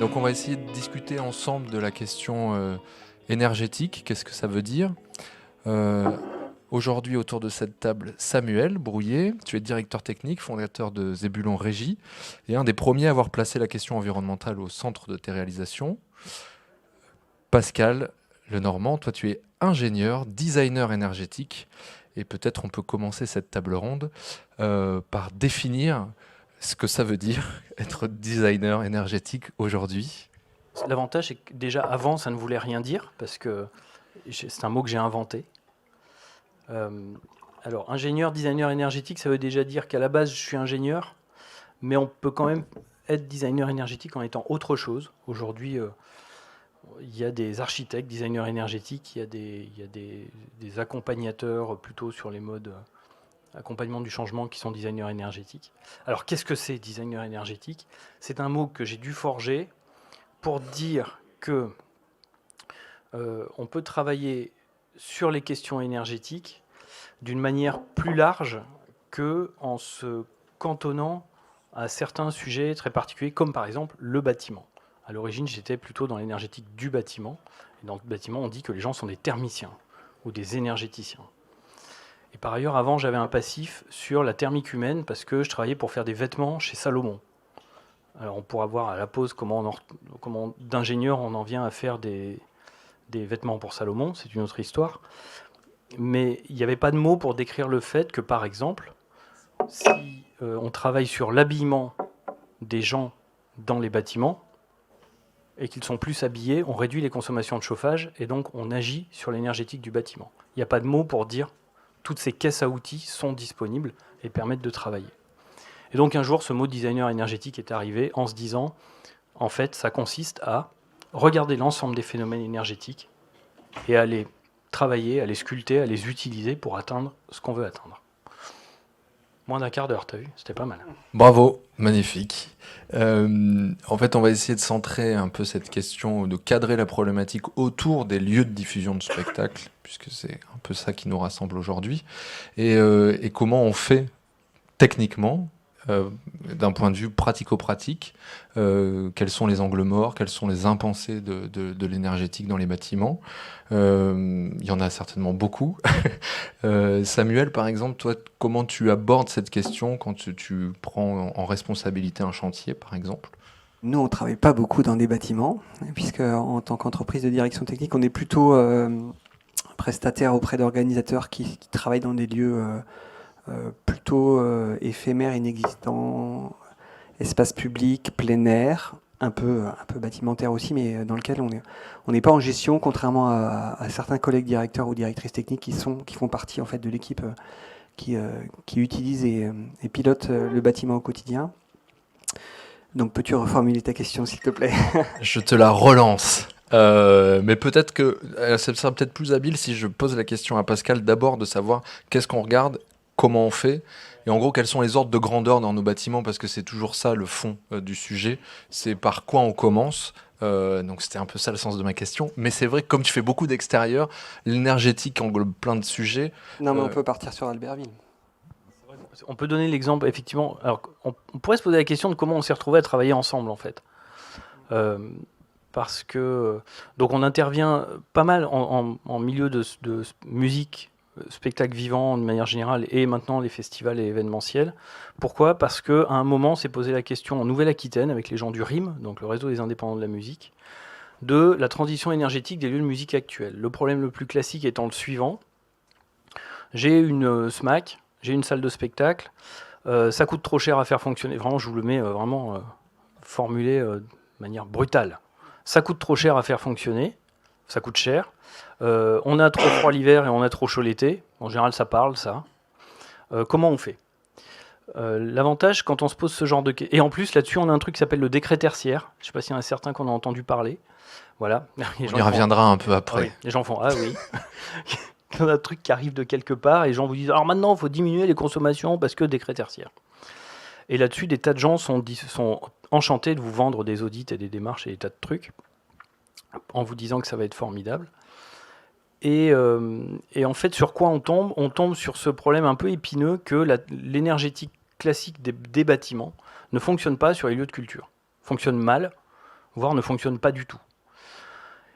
Donc on va essayer de discuter ensemble de la question énergétique, qu'est-ce que ça veut dire. Euh, Aujourd'hui autour de cette table, Samuel Brouillet, tu es directeur technique, fondateur de Zébulon Régie, et un des premiers à avoir placé la question environnementale au centre de tes réalisations. Pascal Lenormand, toi tu es ingénieur, designer énergétique, et peut-être on peut commencer cette table ronde par définir ce que ça veut dire être designer énergétique aujourd'hui. L'avantage, c'est que déjà avant, ça ne voulait rien dire, parce que c'est un mot que j'ai inventé. Alors, ingénieur, designer énergétique, ça veut déjà dire qu'à la base, je suis ingénieur, mais on peut quand même être designer énergétique en étant autre chose. Aujourd'hui, il y a des architectes, designers énergétiques, il y a des accompagnateurs plutôt sur les modes accompagnement du changement qui sont designers énergétiques. Alors, qu'est-ce que c'est designer énergétique? C'est un mot que j'ai dû forger pour dire que on peut travailler sur les questions énergétiques d'une manière plus large qu'en se cantonnant à certains sujets très particuliers, comme par exemple le bâtiment. À l'origine, j'étais plutôt dans l'énergétique du bâtiment. Et dans le bâtiment, on dit que les gens sont des thermiciens ou des énergéticiens. Et par ailleurs, avant, j'avais un passif sur la thermique humaine parce que je travaillais pour faire des vêtements chez Salomon. Alors on pourra voir à la pause comment d'ingénieur on en vient à faire des vêtements pour Salomon, c'est une autre histoire. Mais il n'y avait pas de mots pour décrire le fait que, par exemple, si on travaille sur l'habillement des gens dans les bâtiments et qu'ils sont plus habillés, on réduit les consommations de chauffage et donc on agit sur l'énergétique du bâtiment. Il n'y a pas de mots pour dire toutes ces caisses à outils sont disponibles et permettent de travailler. Et donc un jour, ce mot designer énergétique est arrivé en se disant, en fait, ça consiste à regarder l'ensemble des phénomènes énergétiques et à les travailler, à les sculpter, à les utiliser pour atteindre ce qu'on veut atteindre. Moins d'un quart d'heure, t'as vu? C'était pas mal. Bravo, magnifique. En fait, on va essayer de centrer un peu cette question, de cadrer la problématique autour des lieux de diffusion de spectacles, puisque c'est un peu ça qui nous rassemble aujourd'hui, et comment on fait techniquement, d'un point de vue pratico-pratique, quels sont les angles morts, quels sont les impensés de l'énergétique dans les bâtiments. Il y en a certainement beaucoup. Samuel, par exemple, toi, comment tu abordes cette question quand tu prends en responsabilité un chantier, par exemple? Nous, on ne travaille pas beaucoup dans des bâtiments, puisque en tant qu'entreprise de direction technique, on est plutôt prestataire auprès d'organisateurs qui travaillent dans des lieux plutôt éphémères, inexistants, espace public, plein air, un peu bâtimentaire aussi, mais dans lequel on n'est pas en gestion, contrairement à certains collègues directeurs ou directrices techniques qui font partie en fait de l'équipe qui utilise et pilote le bâtiment au quotidien. Donc peux-tu reformuler ta question, s'il te plaît? Je te la relance. Mais peut-être que ça sera peut-être plus habile si je pose la question à Pascal d'abord de savoir qu'est-ce qu'on regarde, comment on fait, et en gros quels sont les ordres de grandeur dans nos bâtiments, parce que c'est toujours ça le fond du sujet, c'est par quoi on commence. Donc c'était un peu ça le sens de ma question. Mais c'est vrai que comme tu fais beaucoup d'extérieur, l'énergétique englobe plein de sujets. Non, mais on peut partir sur Albertville. On peut donner l'exemple, effectivement. Alors, on pourrait se poser la question de comment on s'est retrouvés à travailler ensemble, en fait. Parce que donc on intervient pas mal en milieu de musique, spectacle vivant de manière générale, et maintenant les festivals et événementiels. Pourquoi? Parce qu'à un moment, on s'est posé la question en Nouvelle-Aquitaine, avec les gens du RIM, donc le réseau des indépendants de la musique, de la transition énergétique des lieux de musique actuels. Le problème le plus classique étant le suivant. J'ai une SMAC, j'ai une salle de spectacle, ça coûte trop cher à faire fonctionner. Vraiment, je vous le mets vraiment formulé de manière brutale. Ça coûte trop cher à faire fonctionner, ça coûte cher. On a trop froid l'hiver et on a trop chaud l'été. En général, ça parle, ça. Comment on fait? L'avantage, quand on se pose ce genre de questions... Et en plus, là-dessus, on a un truc qui s'appelle le décret tertiaire. Je ne sais pas s'il y en a certains qu'on a entendu parler. Voilà. On y reviendra un peu après. Ah oui. Les gens font « Ah oui ». Il y a un truc qui arrive de quelque part et les gens vous disent alors maintenant il faut diminuer les consommations parce que décret tertiaire. Et là-dessus, des tas de gens sont enchantés de vous vendre des audits et des démarches et des tas de trucs en vous disant que ça va être formidable. Et en fait, sur quoi on tombe? On tombe sur ce problème un peu épineux que l'énergétique classique des bâtiments ne fonctionne pas sur les lieux de culture. Fonctionne mal. voire ne fonctionnent pas du tout.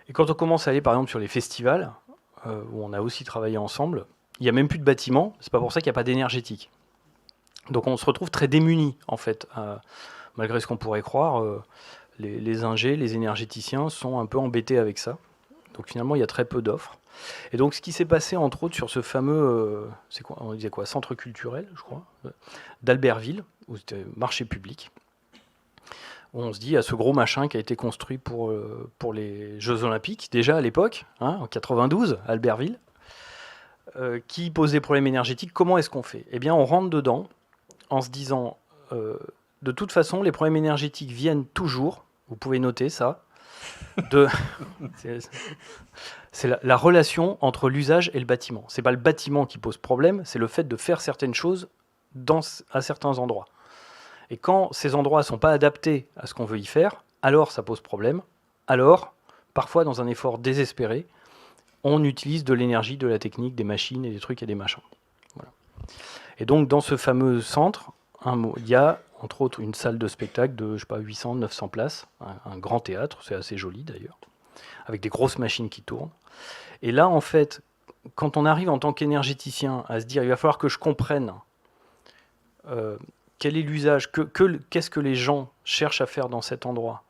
Et quand on commence à aller par exemple sur les festivals, où on a aussi travaillé ensemble, il n'y a même plus de bâtiments, c'est pas pour ça qu'il n'y a pas d'énergétique. Donc on se retrouve très démunis en fait, malgré ce qu'on pourrait croire, les ingés, les énergéticiens sont un peu embêtés avec ça. Donc finalement il y a très peu d'offres. Et donc ce qui s'est passé entre autres sur ce fameux, on disait quoi, centre culturel je crois, d'Albertville, où c'était marché public, où on se dit à ce gros machin qui a été construit pour les Jeux Olympiques, déjà à l'époque, en 92, Albertville, qui posait problème énergétique, comment est-ce qu'on fait ? Eh bien on rentre dedans en se disant, de toute façon les problèmes énergétiques viennent toujours, vous pouvez noter ça, c'est la relation entre l'usage et le bâtiment. C'est pas le bâtiment qui pose problème, c'est le fait de faire certaines choses à certains endroits. Et quand ces endroits ne sont pas adaptés à ce qu'on veut y faire, alors ça pose problème. Alors, parfois dans un effort désespéré, on utilise de l'énergie, de la technique, des machines et des trucs et des machins. Voilà. Et donc dans ce fameux centre, il y a entre autres une salle de spectacle de 800, 900 places, un grand théâtre, c'est assez joli d'ailleurs, avec des grosses machines qui tournent. Et là, en fait, quand on arrive en tant qu'énergéticien à se dire il va falloir que je comprenne quel est l'usage, qu'est-ce que les gens cherchent à faire dans cet endroit,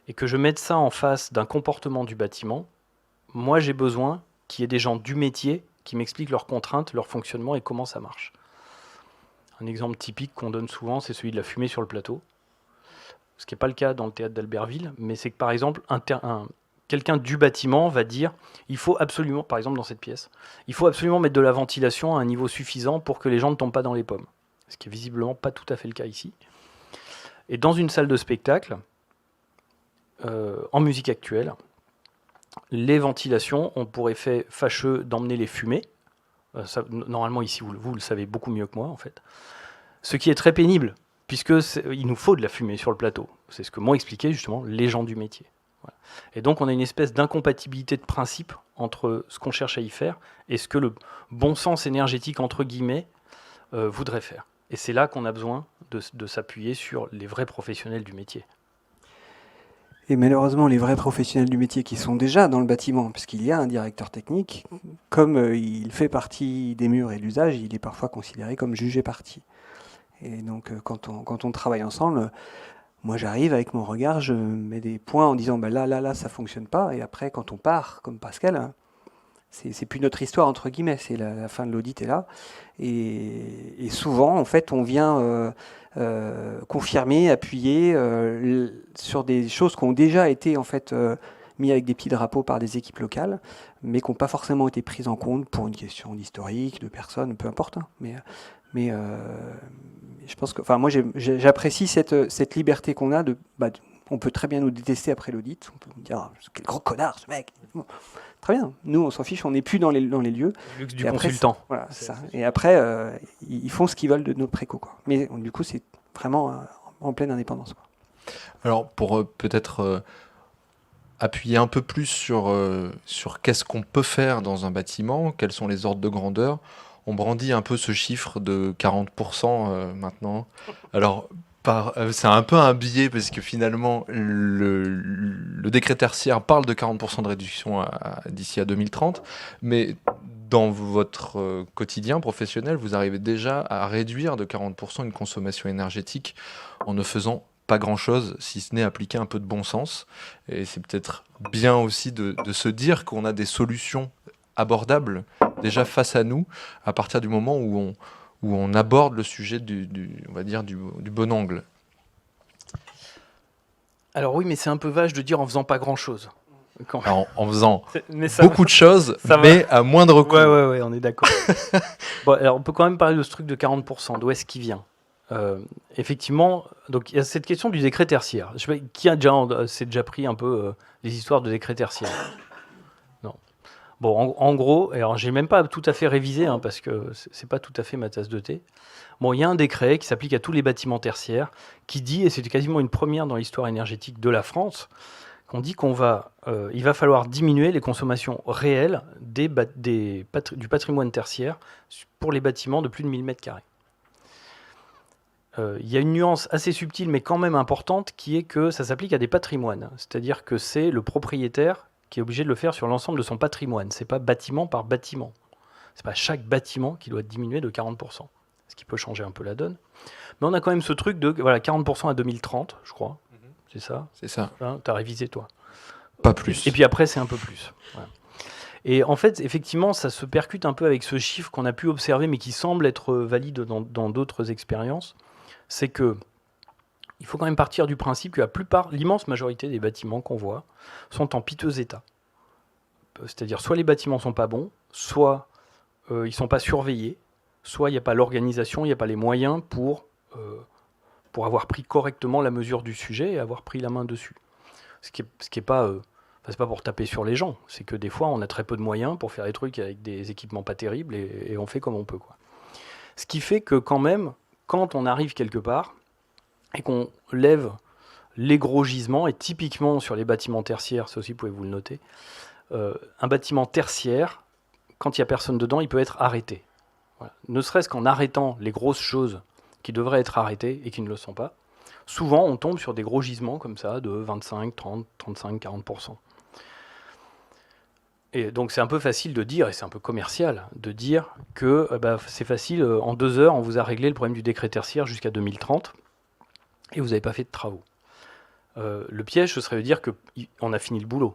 et que je mette ça en face d'un comportement du bâtiment, moi j'ai besoin qu'il y ait des gens du métier qui m'expliquent leurs contraintes, leur fonctionnement et comment ça marche. Un exemple typique qu'on donne souvent, c'est celui de la fumée sur le plateau. Ce qui n'est pas le cas dans le théâtre d'Albertville, mais c'est que par exemple, quelqu'un du bâtiment va dire, il faut absolument, par exemple dans cette pièce, il faut absolument mettre de la ventilation à un niveau suffisant pour que les gens ne tombent pas dans les pommes. Ce qui est visiblement pas tout à fait le cas ici. Et dans une salle de spectacle, en musique actuelle, les ventilations ont pour effet fâcheux d'emmener les fumées. Normalement ici, vous le savez beaucoup mieux que moi en fait. Ce qui est très pénible, puisqu'il nous faut de la fumée sur le plateau. C'est ce que m'ont expliqué justement les gens du métier. Voilà. Et donc on a une espèce d'incompatibilité de principe entre ce qu'on cherche à y faire et ce que le bon sens énergétique, entre guillemets, voudrait faire. Et c'est là qu'on a besoin de s'appuyer sur les vrais professionnels du métier. Et malheureusement, les vrais professionnels du métier qui sont déjà dans le bâtiment, puisqu'il y a un directeur technique, comme il fait partie des murs et de l'usage, il est parfois considéré comme jugé partie. Et donc, quand on travaille ensemble, moi j'arrive avec mon regard, je mets des points en disant là, ça fonctionne pas. Et après, quand on part, comme Pascal, c'est plus notre histoire, entre guillemets, c'est la fin de l'audit est là. Et souvent, en fait, on vient confirmer, appuyer sur des choses qui ont déjà été en fait mis avec des petits drapeaux par des équipes locales, mais qui n'ont pas forcément été prises en compte pour une question d'historique, de personnes, peu importe. Mais je pense que, enfin, moi, j'apprécie cette liberté qu'on a on peut très bien nous détester après l'audit, on peut nous dire quel gros connard ce mec. Bon, très bien, nous on s'en fiche, on n'est plus dans les lieux. Le luxe du consultant. Voilà, ça. Et après, ils font ce qu'ils veulent de nos précaux, quoi. Mais du coup, c'est vraiment en pleine indépendance, quoi. Alors, pour peut-être appuyer un peu plus sur qu'est-ce qu'on peut faire dans un bâtiment, quels sont les ordres de grandeur, on brandit un peu ce chiffre de 40% maintenant. Alors, c'est un peu un biais parce que finalement, le décret tertiaire parle de 40% de réduction d'ici à 2030, mais dans votre quotidien professionnel, vous arrivez déjà à réduire de 40% une consommation énergétique en ne faisant pas grand-chose, si ce n'est appliquer un peu de bon sens. Et c'est peut-être bien aussi de se dire qu'on a des solutions abordables déjà face à nous à partir du moment où on aborde le sujet on va dire du bon angle. Alors oui, mais c'est un peu vache de dire en faisant pas grand-chose. Alors, en faisant beaucoup de choses, mais à moindre coût. Ouais, on est d'accord. Bon, alors on peut quand même parler de ce truc de 40%. D'où est-ce qu'il vient ? Effectivement, donc il y a cette question du décret tertiaire. Qui s'est déjà pris un peu les histoires de décret tertiaire ? Non. Bon, en gros, alors j'ai même pas tout à fait révisé parce que c'est pas tout à fait ma tasse de thé. Bon, il y a un décret qui s'applique à tous les bâtiments tertiaires qui dit, et c'est quasiment une première dans l'histoire énergétique de la France, qu'on dit il va falloir diminuer les consommations réelles du patrimoine tertiaire pour les bâtiments de plus de 1000 m². Il y a une nuance assez subtile, mais quand même importante, qui est que ça s'applique à des patrimoines. C'est-à-dire que c'est le propriétaire qui est obligé de le faire sur l'ensemble de son patrimoine. C'est pas bâtiment par bâtiment. C'est pas chaque bâtiment qui doit diminuer de 40%. Ce qui peut changer un peu la donne. Mais on a quand même ce truc de 40% à 2030, je crois. C'est ça. C'est ça. Hein, t'as révisé, toi. Pas plus. Et puis après, c'est un peu plus. Voilà. Et en fait, effectivement, ça se percute un peu avec ce chiffre qu'on a pu observer, mais qui semble être valide dans d'autres expériences. C'est que il faut quand même partir du principe que l'immense majorité des bâtiments qu'on voit sont en piteux état. C'est-à-dire, soit les bâtiments sont pas bons, soit ils sont pas surveillés, soit il n'y a pas l'organisation, il n'y a pas les moyens pour avoir pris correctement la mesure du sujet et avoir pris la main dessus. Ce qui est pas... c'est pas pour taper sur les gens, c'est que des fois on a très peu de moyens pour faire des trucs avec des équipements pas terribles et on fait comme on peut, quoi. Ce qui fait que quand même, quand on arrive quelque part et qu'on lève les gros gisements, et typiquement sur les bâtiments tertiaires, ça aussi vous pouvez vous le noter, un bâtiment tertiaire, quand il n'y a personne dedans, il peut être arrêté. Voilà. Ne serait-ce qu'en arrêtant les grosses choses qui devraient être arrêtées et qui ne le sont pas, souvent on tombe sur des gros gisements comme ça de 25, 30, 35, 40%. Et donc c'est un peu facile de dire, et c'est un peu commercial, de dire que c'est facile, en 2 heures, on vous a réglé le problème du décret tertiaire jusqu'à 2030, et vous n'avez pas fait de travaux. Le piège, ce serait de dire qu'on a fini le boulot.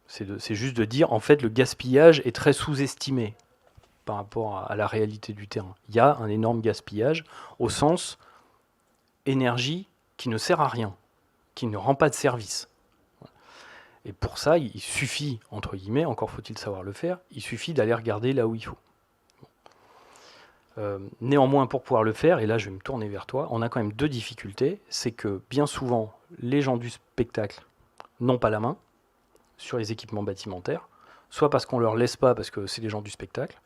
C'est juste de dire, en fait, le gaspillage est très sous-estimé par rapport à la réalité du terrain. Il y a un énorme gaspillage au sens énergie qui ne sert à rien, qui ne rend pas de service. Et pour ça, il suffit, entre guillemets, encore faut-il savoir le faire, il suffit d'aller regarder là où il faut. Néanmoins, pour pouvoir le faire, et là je vais me tourner vers toi, on a quand même 2 difficultés. C'est que bien souvent, les gens du spectacle n'ont pas la main sur les équipements bâtimentaires, soit parce qu'on ne leur laisse pas parce que c'est les gens du spectacle,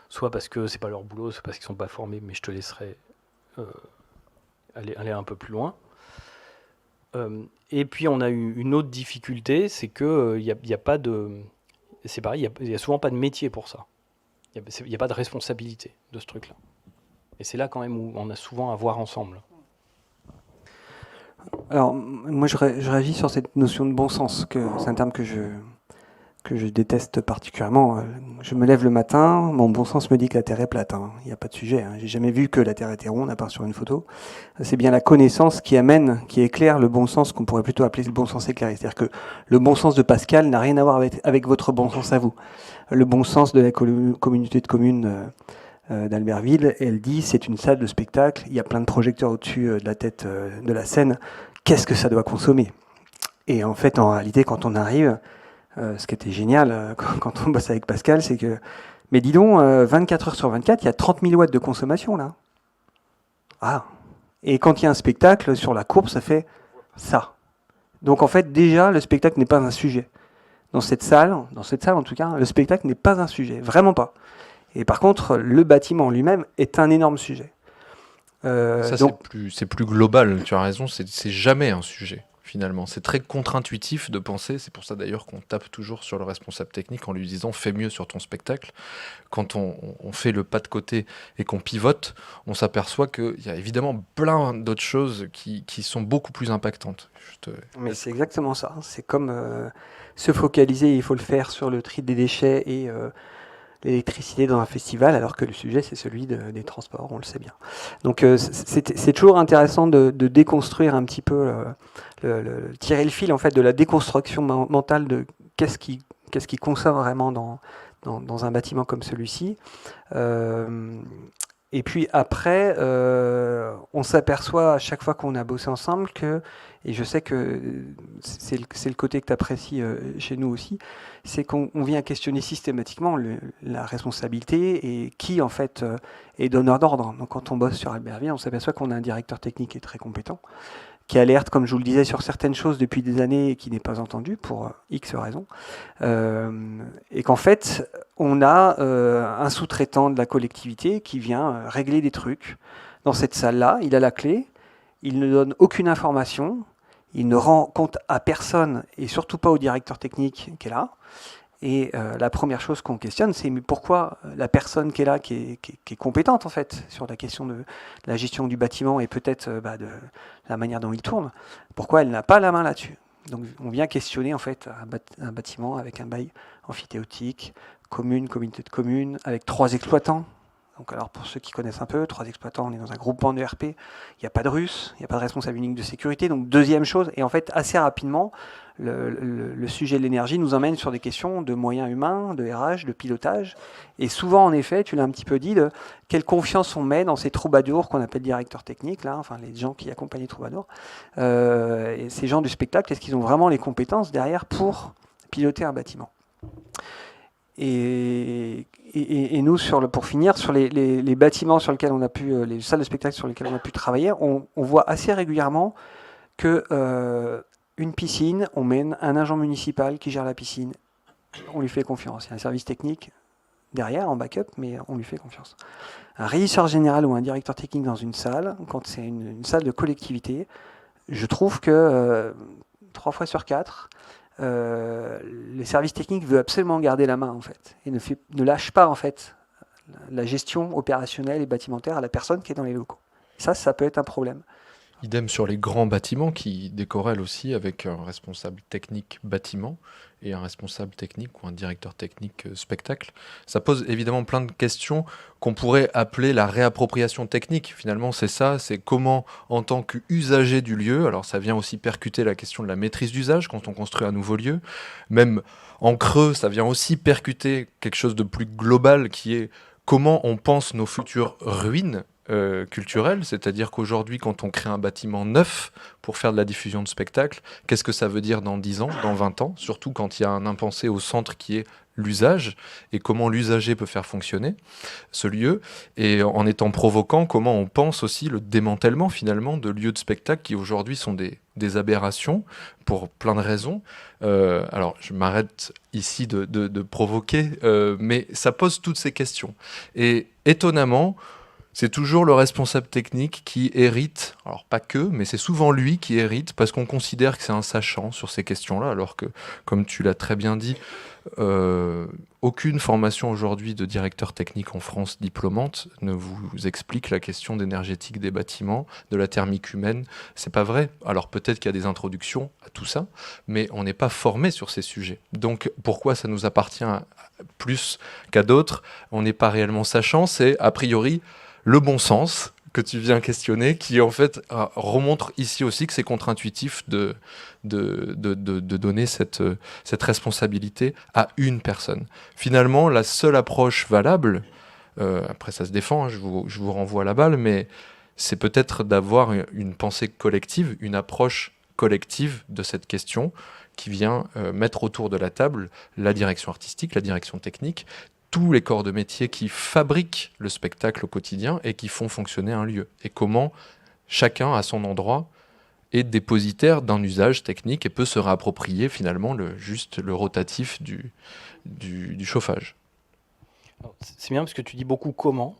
soit parce que c'est pas leur boulot, soit parce qu'ils ne sont pas formés, mais je te laisserai aller un peu plus loin. Et puis on a eu une autre difficulté, c'est qu'il n'y a pas de... C'est pareil, il n'y a souvent pas de métier pour ça. Il n'y a pas de responsabilité de ce truc-là. Et c'est là quand même où on a souvent à voir ensemble. Alors, moi je réagis sur cette notion de bon sens, c'est un terme que je déteste particulièrement. Je me lève le matin, mon bon sens me dit que la Terre est plate. Il n'y a pas de sujet. J'ai jamais vu que la Terre était ronde, à part sur une photo. C'est bien la connaissance qui éclaire le bon sens, qu'on pourrait plutôt appeler le bon sens éclairé. C'est-à-dire que le bon sens de Pascal n'a rien à voir avec votre bon sens à vous. Le bon sens de la communauté de communes d'Albertville, elle dit c'est une salle de spectacle, il y a plein de projecteurs au-dessus de la tête de la scène. Qu'est-ce que ça doit consommer ? Et en fait, en réalité, quand on arrive... ce qui était génial quand on bosse avec Pascal, c'est que, mais dis donc, 24 heures sur 24, il y a 30 000 watts de consommation là. Ah. Et quand il y a un spectacle, sur la courbe, ça fait ça. Donc en fait, déjà, le spectacle n'est pas un sujet. Dans cette salle en tout cas, le spectacle n'est pas un sujet, vraiment pas. Et par contre, le bâtiment lui-même est un énorme sujet. Ça, c'est plus global, tu as raison, c'est jamais un sujet. Finalement, c'est très contre-intuitif de penser, c'est pour ça d'ailleurs qu'on tape toujours sur le responsable technique en lui disant fais mieux sur ton spectacle. Quand on fait le pas de côté et qu'on pivote, on s'aperçoit qu'il y a évidemment plein d'autres choses qui sont beaucoup plus impactantes. Mais c'est exactement ça, c'est comme se focaliser, il faut le faire sur le tri des déchets et l'électricité dans un festival, alors que le sujet c'est celui des transports, on le sait bien. Donc c'est toujours intéressant de déconstruire un petit peu, tirer le fil en fait de la déconstruction mentale de qu'est-ce qui consomme vraiment dans un bâtiment comme celui-ci. Et puis après, on s'aperçoit à chaque fois qu'on a bossé ensemble que, et je sais que c'est le côté que tu apprécies chez nous aussi, c'est qu'on vient questionner systématiquement la responsabilité et qui en fait est donneur d'ordre. Donc quand on bosse sur Albertville, on s'aperçoit qu'on a un directeur technique qui est très compétent, qui alerte, comme je vous le disais, sur certaines choses depuis des années et qui n'est pas entendu pour X raisons. Et qu'en fait, on a un sous-traitant de la collectivité qui vient régler des trucs dans cette salle-là. Il a la clé, il ne donne aucune information, il ne rend compte à personne et surtout pas au directeur technique qui est là. Et la première chose qu'on questionne, c'est mais pourquoi la personne qui est là, qui est compétente en fait sur la question de la gestion du bâtiment et peut-être de la manière dont il tourne, pourquoi elle n'a pas la main là-dessus. Donc on vient questionner en fait un bâtiment avec un bail amphithéotique, commune, communauté de communes, avec 3 exploitants. Donc alors pour ceux qui connaissent un peu, 3 exploitants, on est dans un groupement de RP, il n'y a pas de russe, il n'y a pas de responsable unique de sécurité. Donc deuxième chose, et en fait assez rapidement, le sujet de l'énergie nous emmène sur des questions de moyens humains, de RH, de pilotage. Et souvent en effet, tu l'as un petit peu dit, de quelle confiance on met dans ces troubadours qu'on appelle directeurs techniques, là, enfin les gens qui accompagnent les troubadours. Et ces gens du spectacle, est-ce qu'ils ont vraiment les compétences derrière pour piloter un bâtiment ? Et nous, pour finir, sur les bâtiments sur lesquels on a pu, les salles de spectacle sur lesquelles on a pu travailler, on voit assez régulièrement que une piscine, on mène un agent municipal qui gère la piscine, on lui fait confiance. Il y a un service technique derrière, en backup, mais on lui fait confiance. Un régisseur général ou un directeur technique dans une salle, quand c'est une salle de collectivité, je trouve que 3 fois sur 4, les services techniques veulent absolument garder la main en fait et ne lâche pas en fait la gestion opérationnelle et bâtimentaire à la personne qui est dans les locaux. Ça peut être un problème. Idem sur les grands bâtiments qui décorrèlent aussi avec un responsable technique bâtiment et un responsable technique ou un directeur technique spectacle. Ça pose évidemment plein de questions qu'on pourrait appeler la réappropriation technique. Finalement, c'est ça, c'est comment, en tant qu'usager du lieu, alors ça vient aussi percuter la question de la maîtrise d'usage quand on construit un nouveau lieu, même en creux, ça vient aussi percuter quelque chose de plus global qui est comment on pense nos futures ruines culturelles, c'est-à-dire qu'aujourd'hui, quand on crée un bâtiment neuf pour faire de la diffusion de spectacles, qu'est-ce que ça veut dire dans 10 ans, dans 20 ans, surtout quand il y a un impensé au centre qui est l'usage et comment l'usager peut faire fonctionner ce lieu, et en étant provocant, comment on pense aussi le démantèlement finalement de lieux de spectacle qui aujourd'hui sont des aberrations pour plein de raisons. Alors je m'arrête ici de provoquer, mais ça pose toutes ces questions. Et étonnamment, c'est toujours le responsable technique qui hérite, alors pas que, mais c'est souvent lui qui hérite parce qu'on considère que c'est un sachant sur ces questions-là, alors que, comme tu l'as très bien dit, aucune formation aujourd'hui de directeur technique en France diplômante ne vous explique la question d'énergétique des bâtiments, de la thermique humaine. C'est pas vrai. Alors peut-être qu'il y a des introductions à tout ça, mais on n'est pas formé sur ces sujets. Donc pourquoi ça nous appartient plus qu'à d'autres ? On n'est pas réellement sachant, c'est a priori le bon sens que tu viens questionner, qui en fait remontre ici aussi que c'est contre-intuitif de donner cette responsabilité à une personne. Finalement, la seule approche valable, après ça se défend, hein, je vous renvoie la balle, mais c'est peut-être d'avoir une pensée collective, une approche collective de cette question qui vient mettre autour de la table la direction artistique, la direction technique, tous les corps de métier qui fabriquent le spectacle au quotidien et qui font fonctionner un lieu. Et comment chacun, à son endroit, est dépositaire d'un usage technique et peut se réapproprier finalement le rotatif du chauffage. C'est bien parce que tu dis beaucoup comment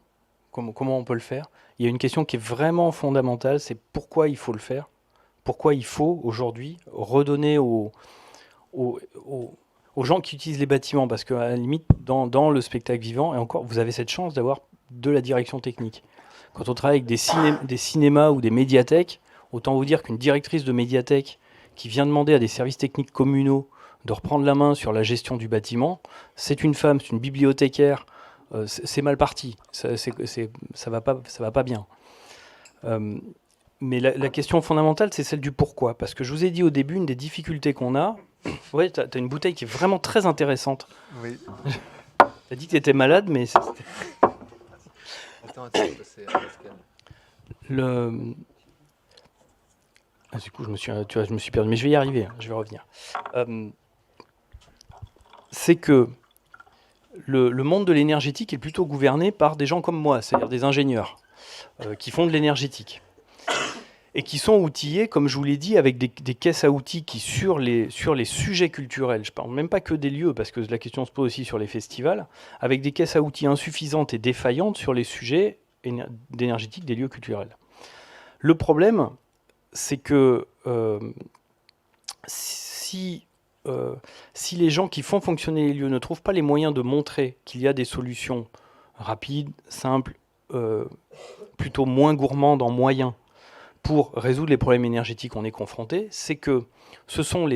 on peut le faire. Il y a une question qui est vraiment fondamentale, c'est pourquoi il faut le faire. Pourquoi il faut aujourd'hui redonner aux gens qui utilisent les bâtiments, parce qu'à la limite, dans le spectacle vivant, et encore, vous avez cette chance d'avoir de la direction technique. Quand on travaille avec des cinémas ou des médiathèques, autant vous dire qu'une directrice de médiathèque qui vient demander à des services techniques communaux de reprendre la main sur la gestion du bâtiment, c'est une femme, c'est une bibliothécaire, c'est mal parti, ça va pas bien. Mais la question fondamentale, c'est celle du pourquoi. Parce que je vous ai dit au début, une des difficultés qu'on a... Ouais, tu as une bouteille qui est vraiment très intéressante. Oui. Tu as dit que tu étais malade, mais... Attends, c'est du coup, je me suis perdu. Mais je vais y arriver, je vais revenir. C'est que le monde de l'énergétique est plutôt gouverné par des gens comme moi, c'est-à-dire des ingénieurs qui font de l'énergétique. Et qui sont outillés, comme je vous l'ai dit, avec des caisses à outils qui, sur les sujets culturels, je ne parle même pas que des lieux, parce que la question se pose aussi sur les festivals, avec des caisses à outils insuffisantes et défaillantes sur les sujets d'énergétique des lieux culturels. Le problème, c'est que si si les gens qui font fonctionner les lieux ne trouvent pas les moyens de montrer qu'il y a des solutions rapides, simples, plutôt moins gourmandes en moyens pour résoudre les problèmes énergétiques qu'on est confrontés, c'est que ce sont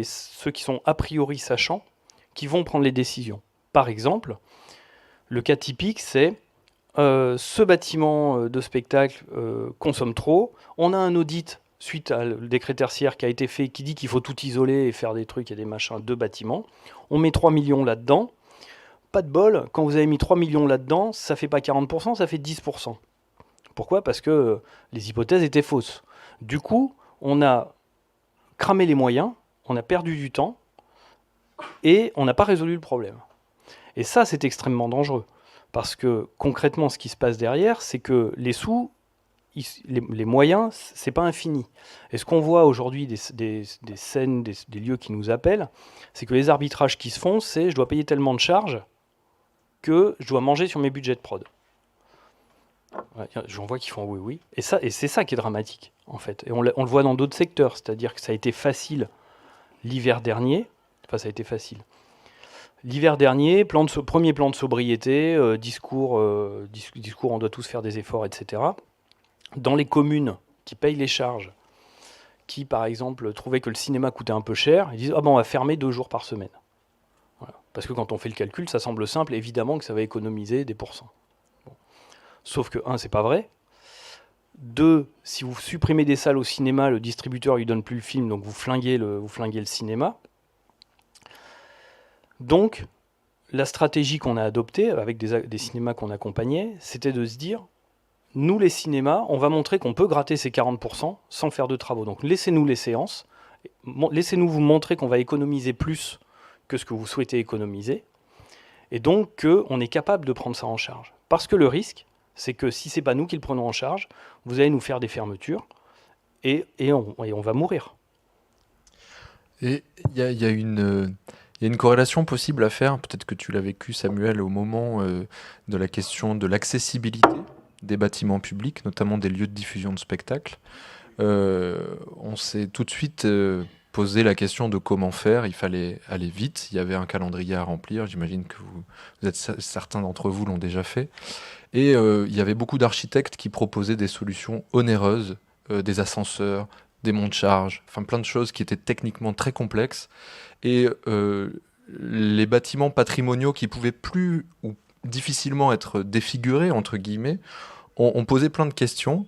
ceux qui sont a priori sachants qui vont prendre les décisions. Par exemple, le cas typique, c'est ce bâtiment de spectacle consomme trop, on a un audit suite à le décret tertiaire qui a été fait, qui dit qu'il faut tout isoler et faire des trucs et des machins de bâtiments. On met 3 millions là-dedans. Pas de bol, quand vous avez mis 3 millions là-dedans, ça fait pas 40%, ça fait 10%. Pourquoi ? Parce que les hypothèses étaient fausses. Du coup, on a cramé les moyens, on a perdu du temps, et on n'a pas résolu le problème. Et ça, c'est extrêmement dangereux. Parce que concrètement, ce qui se passe derrière, c'est que les sous, les moyens, c'est pas infini. Et ce qu'on voit aujourd'hui des scènes, des lieux qui nous appellent, c'est que les arbitrages qui se font, c'est je dois payer tellement de charges que je dois manger sur mes budgets de prod. J'en vois qui font oui. Et c'est ça qui est dramatique, en fait. Et on le voit dans d'autres secteurs, c'est-à-dire que ça a été facile l'hiver dernier. Enfin, ça a été facile. L'hiver dernier, premier plan de sobriété, discours, on doit tous faire des efforts, etc. Dans les communes qui payent les charges, qui par exemple trouvaient que le cinéma coûtait un peu cher, ils disent on va fermer 2 jours par semaine. Voilà. Parce que quand on fait le calcul, ça semble simple, évidemment que ça va économiser des pourcents. Bon. Sauf que, 1, c'est pas vrai. 2, si vous supprimez des salles au cinéma, le distributeur lui donne plus le film, donc vous flinguez le cinéma. Donc, la stratégie qu'on a adoptée, avec des cinémas qu'on accompagnait, c'était de se dire, nous les cinémas, on va montrer qu'on peut gratter ces 40% sans faire de travaux. Donc laissez-nous les séances, laissez-nous vous montrer qu'on va économiser plus que ce que vous souhaitez économiser, et donc qu'on est capable de prendre ça en charge. Parce que le risque, c'est que si ce n'est pas nous qui le prenons en charge, vous allez nous faire des fermetures, et on va mourir. Et il y a une corrélation possible à faire, peut-être que tu l'as vécu Samuel, au moment de la question de l'accessibilité des bâtiments publics, notamment des lieux de diffusion de spectacles. On s'est tout de suite posé la question de comment faire, il fallait aller vite, il y avait un calendrier à remplir, j'imagine que certains d'entre vous l'ont déjà fait, et il y avait beaucoup d'architectes qui proposaient des solutions onéreuses, des ascenseurs, des monts de charge, enfin plein de choses qui étaient techniquement très complexes, et les bâtiments patrimoniaux qui pouvaient plus ou difficilement être défigurés, entre guillemets, ont posé plein de questions.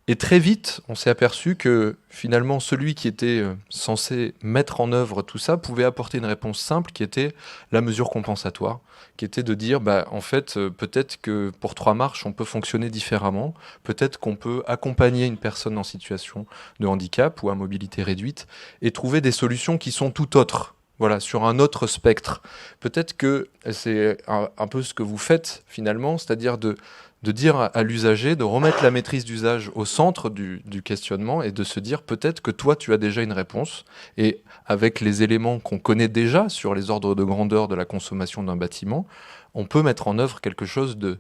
Et très vite, on s'est aperçu que finalement, celui qui était censé mettre en œuvre tout ça pouvait apporter une réponse simple qui était la mesure compensatoire, qui était de dire, en fait, peut-être que pour 3 marches, on peut fonctionner différemment, peut-être qu'on peut accompagner une personne en situation de handicap ou à mobilité réduite et trouver des solutions qui sont tout autres. Voilà, sur un autre spectre. Peut-être que c'est un peu ce que vous faites finalement, c'est-à-dire de dire à l'usager, de remettre la maîtrise d'usage au centre du questionnement et de se dire peut-être que toi tu as déjà une réponse et avec les éléments qu'on connaît déjà sur les ordres de grandeur de la consommation d'un bâtiment, on peut mettre en œuvre quelque chose de...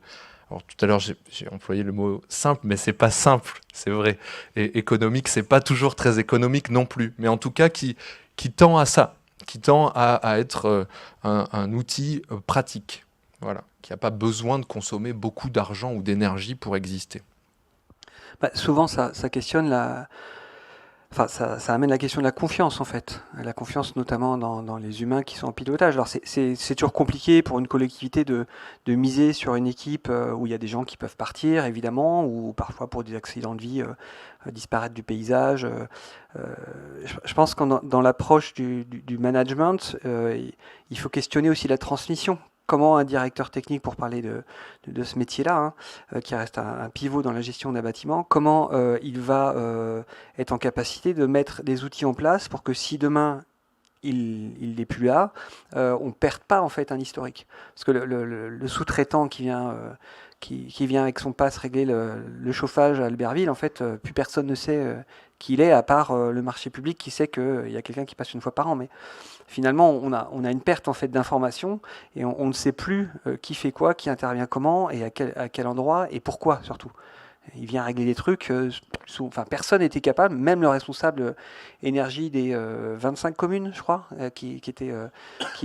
Alors tout à l'heure j'ai employé le mot simple, mais c'est pas simple, c'est vrai. Et économique, c'est pas toujours très économique non plus, mais en tout cas qui tend à ça, qui tend à être un outil pratique. Voilà, qui n'a pas besoin de consommer beaucoup d'argent ou d'énergie pour exister. Souvent, ça questionne ça amène la question de la confiance, en fait. La confiance, notamment dans les humains qui sont en pilotage. Alors, c'est toujours compliqué pour une collectivité de miser sur une équipe où il y a des gens qui peuvent partir, évidemment, ou parfois pour des accidents de vie disparaître du paysage. Je pense que dans l'approche du management, il faut questionner aussi la transmission. Comment un directeur technique, pour parler de ce métier-là, qui reste un pivot dans la gestion d'un bâtiment, comment il va être en capacité de mettre des outils en place pour que si demain il n'est plus là, on ne perde pas en fait un historique. Parce que le sous-traitant qui vient avec son pass régler le chauffage à Albertville, en fait, plus personne ne sait qui il est, à part le marché public qui sait qu'il y a quelqu'un qui passe une fois par an. Mais finalement, on a une perte en fait d'informations et on ne sait plus qui fait quoi, qui intervient comment et à quel endroit et pourquoi surtout. Il vient régler des trucs, personne n'était capable, même le responsable énergie des 25 communes, je crois, qui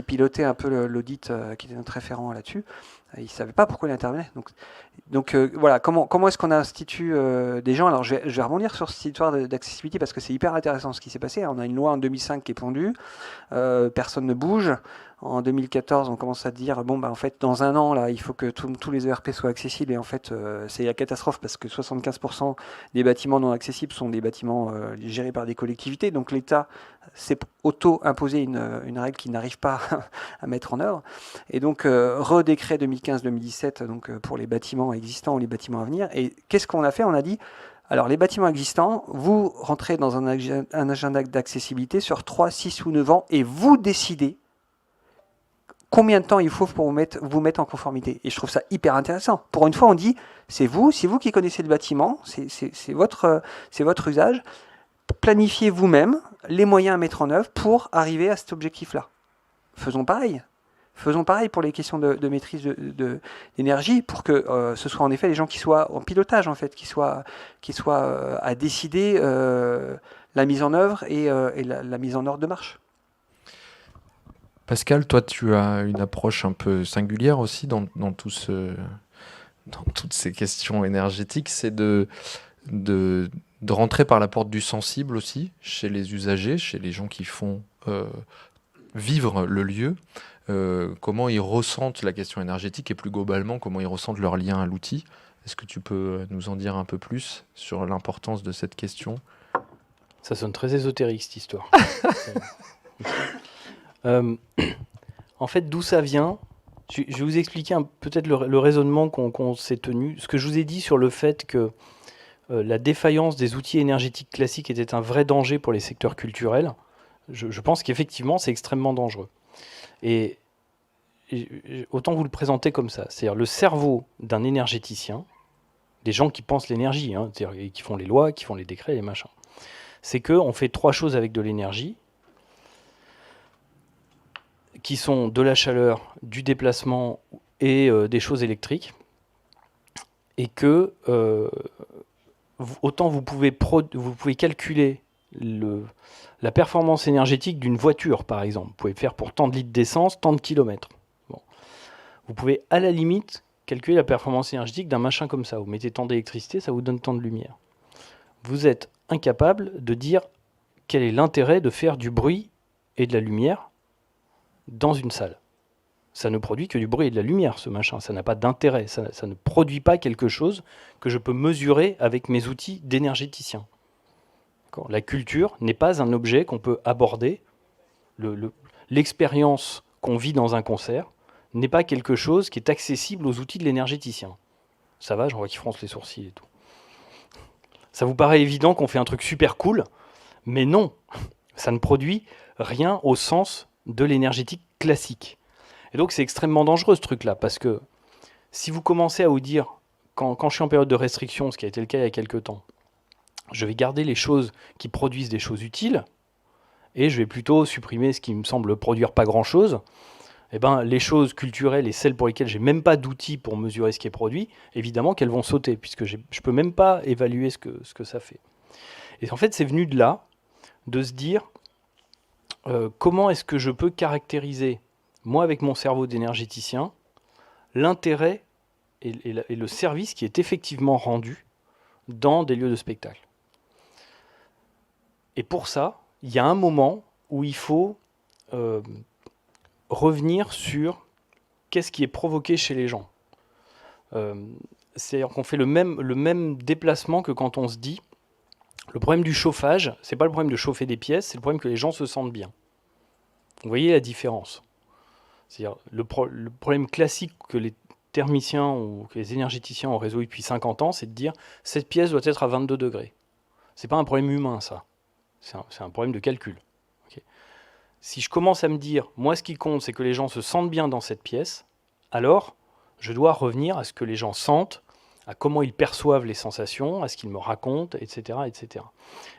pilotait un peu l'audit, qui était notre référent là-dessus. Il ne savait pas pourquoi il intervenait. Donc voilà, comment est-ce qu'on institue des gens? Alors je vais rebondir sur cette histoire d'accessibilité parce que c'est hyper intéressant ce qui s'est passé. On a une loi en 2005 qui est pendue, personne ne bouge. En 2014, on commence à dire en fait, dans un an, là, il faut que tous les ERP soient accessibles. Et en fait, c'est la catastrophe parce que 75% des bâtiments non accessibles sont des bâtiments gérés par des collectivités. Donc l'État s'est auto-imposé une règle qu'il n'arrive pas à mettre en œuvre. Et donc, redécret 2015-2017 donc, pour les bâtiments existants ou les bâtiments à venir. Et qu'est-ce qu'on a fait? On a dit, alors les bâtiments existants, vous rentrez dans un agenda d'accessibilité sur 3, 6 ou 9 ans et vous décidez combien de temps il faut pour vous mettre en conformité. Et je trouve ça hyper intéressant. Pour une fois, on dit, c'est vous qui connaissez le bâtiment, c'est votre usage. Planifiez vous-même les moyens à mettre en œuvre pour arriver à cet objectif-là. Faisons pareil. Faisons pareil pour les questions de maîtrise d'énergie, pour que ce soit en effet les gens qui soient en pilotage, en fait, qui soient à décider la mise en œuvre et la mise en ordre de marche. Pascal, toi, tu as une approche un peu singulière aussi dans toutes ces questions énergétiques, c'est de rentrer par la porte du sensible aussi, chez les usagers, chez les gens qui font vivre le lieu, comment ils ressentent la question énergétique et plus globalement, comment ils ressentent leur lien à l'outil. Est-ce que tu peux nous en dire un peu plus sur l'importance de cette question? Ça sonne très ésotérique, cette histoire. En fait, d'où ça vient, je vais vous expliquer peut-être le raisonnement qu'on s'est tenu. Ce que je vous ai dit sur le fait que la défaillance des outils énergétiques classiques était un vrai danger pour les secteurs culturels, je pense qu'effectivement, c'est extrêmement dangereux. Et autant vous le présenter comme ça, c'est-à-dire le cerveau d'un énergéticien, des gens qui pensent l'énergie, c'est-à-dire qui font les lois, qui font les décrets, les machins, c'est qu'on fait 3 choses avec de l'énergie, qui sont de la chaleur, du déplacement et des choses électriques, et que autant vous pouvez calculer la performance énergétique d'une voiture, par exemple. Vous pouvez faire pour tant de litres d'essence, tant de kilomètres. Bon. Vous pouvez, à la limite, calculer la performance énergétique d'un machin comme ça. Vous mettez tant d'électricité, ça vous donne tant de lumière. Vous êtes incapable de dire quel est l'intérêt de faire du bruit et de la lumière dans une salle. Ça ne produit que du bruit et de la lumière, ce machin. Ça n'a pas d'intérêt. Ça ne produit pas quelque chose que je peux mesurer avec mes outils d'énergéticien. La culture n'est pas un objet qu'on peut aborder. L'expérience qu'on vit dans un concert n'est pas quelque chose qui est accessible aux outils de l'énergéticien. Ça va, j'en vois qui froncent les sourcils et tout. Ça vous paraît évident qu'on fait un truc super cool, mais non, ça ne produit rien au sens de l'énergétique classique. Et donc c'est extrêmement dangereux ce truc-là, parce que si vous commencez à vous dire, quand je suis en période de restriction, ce qui a été le cas il y a quelques temps, je vais garder les choses qui produisent des choses utiles, et je vais plutôt supprimer ce qui me semble produire pas grand-chose, les choses culturelles et celles pour lesquelles j'ai même pas d'outils pour mesurer ce qui est produit, évidemment qu'elles vont sauter, puisque je peux même pas évaluer ce que ça fait. Et en fait, c'est venu de là, de se dire, comment est-ce que je peux caractériser, moi avec mon cerveau d'énergéticien, l'intérêt et le service qui est effectivement rendu dans des lieux de spectacle. Et pour ça, il y a un moment où il faut revenir sur qu'est-ce qui est provoqué chez les gens. C'est-à-dire qu'on fait le même déplacement que quand on se dit le problème du chauffage, c'est pas le problème de chauffer des pièces, c'est le problème que les gens se sentent bien. Vous voyez la différence. C'est-à-dire le problème classique que les thermiciens ou que les énergéticiens ont résolu depuis 50 ans, c'est de dire cette pièce doit être à 22 degrés. C'est pas un problème humain, ça. C'est un problème de calcul. Okay. Si je commence à me dire, moi ce qui compte, c'est que les gens se sentent bien dans cette pièce, alors je dois revenir à ce que les gens sentent, à comment ils perçoivent les sensations, à ce qu'ils me racontent, etc., etc.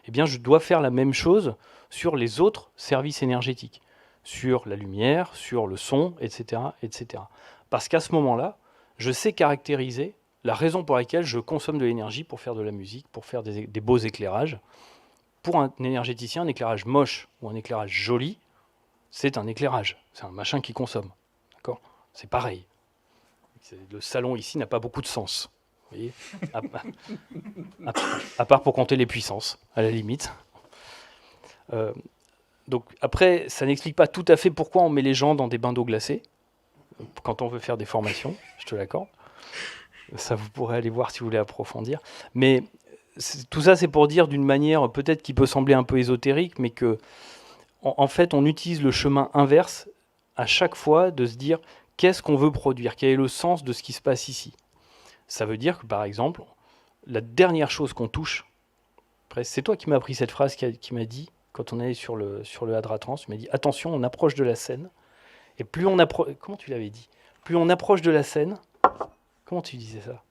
Eh bien, je dois faire la même chose sur les autres services énergétiques, sur la lumière, sur le son, etc., etc. Parce qu'à ce moment-là, je sais caractériser la raison pour laquelle je consomme de l'énergie pour faire de la musique, pour faire des beaux éclairages. Pour un énergéticien, un éclairage moche ou un éclairage joli, c'est un éclairage. C'est un machin qui consomme. D'accord ? C'est pareil. Le salon ici n'a pas beaucoup de sens. Vous voyez ? À part pour compter les puissances, à la limite. Donc après, ça n'explique pas tout à fait pourquoi on met les gens dans des bains d'eau glacée quand on veut faire des formations, je te l'accorde. Ça, vous pourrez aller voir si vous voulez approfondir. Mais tout ça, c'est pour dire d'une manière peut-être qui peut sembler un peu ésotérique, mais que en fait, on utilise le chemin inverse à chaque fois de se dire qu'est-ce qu'on veut produire, quel est le sens de ce qui se passe ici. Ça veut dire que, par exemple, la dernière chose qu'on touche, c'est toi qui m'as appris cette phrase qui m'a dit, quand on est sur le Hadratrans, tu m'as dit, attention, on approche de la scène, et plus on approche... Comment tu l'avais dit ? Plus on approche de la scène... Comment tu disais ça ?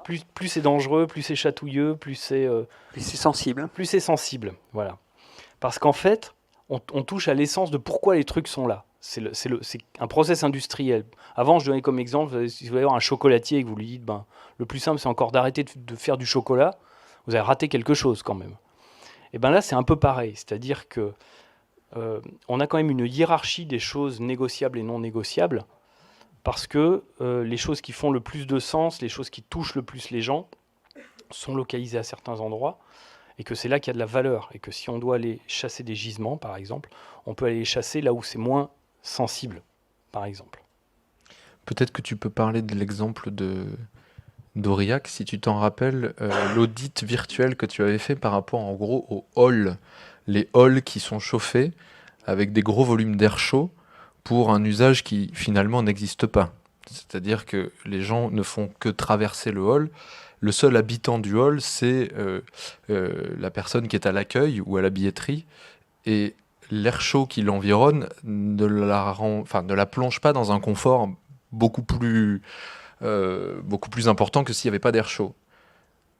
Plus c'est dangereux, plus c'est chatouilleux, plus c'est sensible. Plus c'est sensible, voilà. Parce qu'en fait, on touche à l'essence de pourquoi les trucs sont là. C'est un process industriel. Avant, je donnais comme exemple, si vous allez voir un chocolatier et que vous lui dites, le plus simple, c'est encore d'arrêter de faire du chocolat, vous avez raté quelque chose quand même. Et bien là, c'est un peu pareil. C'est-à-dire que on a quand même une hiérarchie des choses négociables et non négociables, parce que les choses qui font le plus de sens, les choses qui touchent le plus les gens, sont localisées à certains endroits, et que c'est là qu'il y a de la valeur, et que si on doit aller chasser des gisements, par exemple, on peut aller les chasser là où c'est moins sensible, par exemple. Peut-être que tu peux parler de l'exemple d'Aurillac, si tu t'en rappelles, l'audit virtuel que tu avais fait par rapport en gros aux halls, les halls qui sont chauffés avec des gros volumes d'air chaud pour un usage qui finalement n'existe pas. C'est-à-dire que les gens ne font que traverser le hall. Le seul habitant du hall, c'est la personne qui est à l'accueil ou à la billetterie. Et l'air chaud qui l'environne ne la plonge pas dans un confort beaucoup plus important que s'il n'y avait pas d'air chaud.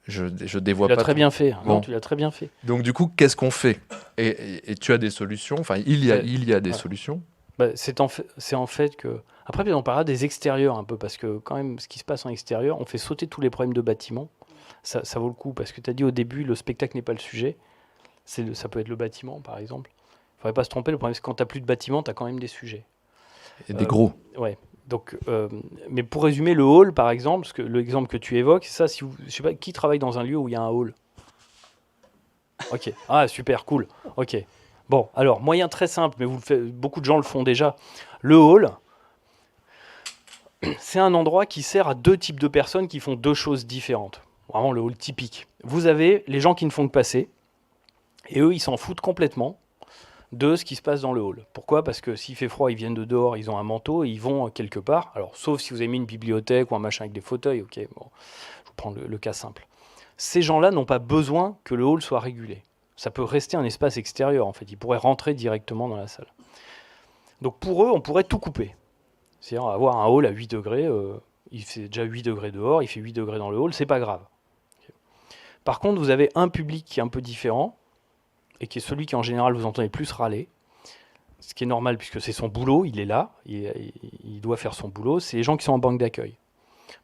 Je dévoie pas. Tu l'as très bien fait. Bon. Non, tu l'as très bien fait. Donc du coup, qu'est-ce qu'on fait ? Et tu as des solutions. Enfin, il y a des solutions. C'est en fait que... Après, on parlera des extérieurs un peu, parce que quand même, ce qui se passe en extérieur, on fait sauter tous les problèmes de bâtiment. Ça vaut le coup, parce que tu as dit au début, le spectacle n'est pas le sujet. Ça peut être le bâtiment, par exemple. Il ne faudrait pas se tromper. Le problème, c'est que quand tu n'as plus de bâtiment, tu as quand même des sujets. Et des gros. Ouais. Donc, mais pour résumer, le hall, par exemple, parce que l'exemple que tu évoques, c'est ça, je sais pas, qui travaille dans un lieu où il y a un hall ? Ok. Ah, super, cool. Ok. Bon, alors, moyen très simple, mais beaucoup de gens le font déjà. Le hall, c'est un endroit qui sert à deux types de personnes qui font deux choses différentes. Vraiment le hall typique. Vous avez les gens qui ne font que passer, et eux, ils s'en foutent complètement de ce qui se passe dans le hall. Pourquoi ? Parce que s'il fait froid, ils viennent de dehors, ils ont un manteau, et ils vont quelque part. Alors, sauf si vous avez mis une bibliothèque ou un machin avec des fauteuils, ok, bon, je vous prends le cas simple. Ces gens-là n'ont pas besoin que le hall soit régulé. Ça peut rester un espace extérieur, en fait. Ils pourraient rentrer directement dans la salle. Donc pour eux, on pourrait tout couper. C'est-à-dire avoir un hall à 8 degrés, il fait déjà 8 degrés dehors, il fait 8 degrés dans le hall, c'est pas grave. Par contre, vous avez un public qui est un peu différent, et qui est celui qui en général vous entendez plus râler, ce qui est normal puisque c'est son boulot, il est là, il doit faire son boulot, c'est les gens qui sont en banque d'accueil.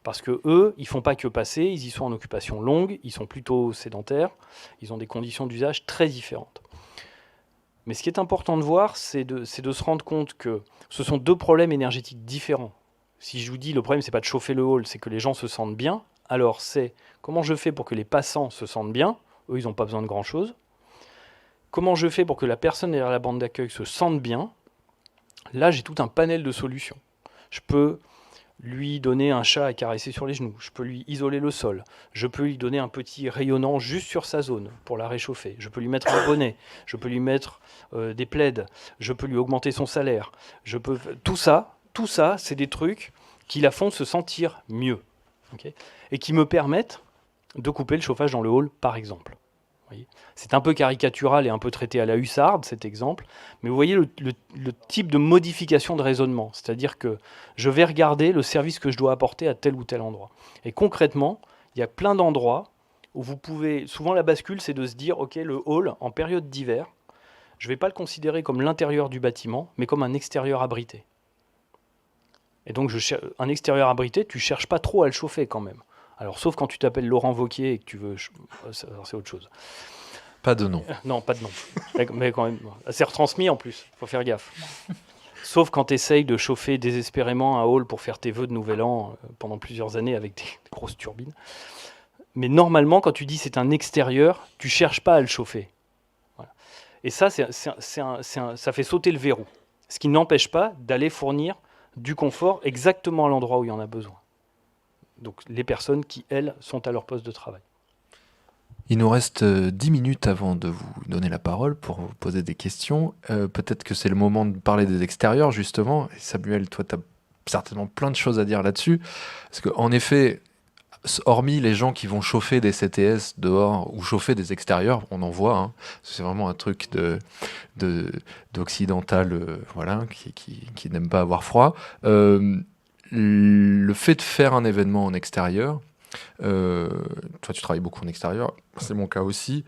Parce que eux, ils font pas que passer, ils y sont en occupation longue, ils sont plutôt sédentaires, ils ont des conditions d'usage très différentes. Mais ce qui est important de voir, c'est de se rendre compte que ce sont deux problèmes énergétiques différents. Si je vous dis le problème, c'est pas de chauffer le hall, c'est que les gens se sentent bien, alors c'est comment je fais pour que les passants se sentent bien, eux ils n'ont pas besoin de grand-chose. Comment je fais pour que la personne derrière la bande d'accueil se sente bien ? Là, j'ai tout un panel de solutions. Je peux lui donner un chat à caresser sur les genoux, je peux lui isoler le sol, je peux lui donner un petit rayonnant juste sur sa zone pour la réchauffer, je peux lui mettre un bonnet, je peux lui mettre des plaids, je peux lui augmenter son salaire, tout ça, c'est des trucs qui la font se sentir mieux, okay, et qui me permettent de couper le chauffage dans le hall, par exemple. C'est un peu caricatural et un peu traité à la hussarde, cet exemple, mais vous voyez le type de modification de raisonnement, c'est-à-dire que je vais regarder le service que je dois apporter à tel ou tel endroit. Et concrètement, il y a plein d'endroits où vous pouvez... Souvent, la bascule, c'est de se dire, ok, le hall, en période d'hiver, je ne vais pas le considérer comme l'intérieur du bâtiment, mais comme un extérieur abrité. Et donc, un extérieur abrité, tu ne cherches pas trop à le chauffer quand même. Alors, sauf quand tu t'appelles Laurent Wauquiez et que tu veux... c'est autre chose. Pas de nom. Non, pas de nom. Mais quand même, c'est retransmis en plus, il faut faire gaffe. Sauf quand tu essayes de chauffer désespérément un hall pour faire tes vœux de Nouvel An pendant plusieurs années avec des grosses turbines. Mais normalement, quand tu dis c'est un extérieur, tu cherches pas à le chauffer. Voilà. Et ça, ça fait sauter le verrou. Ce qui n'empêche pas d'aller fournir du confort exactement à l'endroit où il y en a besoin. Donc les personnes qui, elles, sont à leur poste de travail. Il nous reste 10 minutes avant de vous donner la parole pour vous poser des questions. Peut-être que c'est le moment de parler des extérieurs, justement. Et Samuel, toi, tu as certainement plein de choses à dire là-dessus. Parce qu'en effet, hormis les gens qui vont chauffer des CTS dehors ou chauffer des extérieurs, on en voit, hein. C'est vraiment un truc d'occidental voilà, qui n'aime pas avoir froid. Le fait de faire un événement en extérieur, toi tu travailles beaucoup en extérieur, c'est mon cas aussi,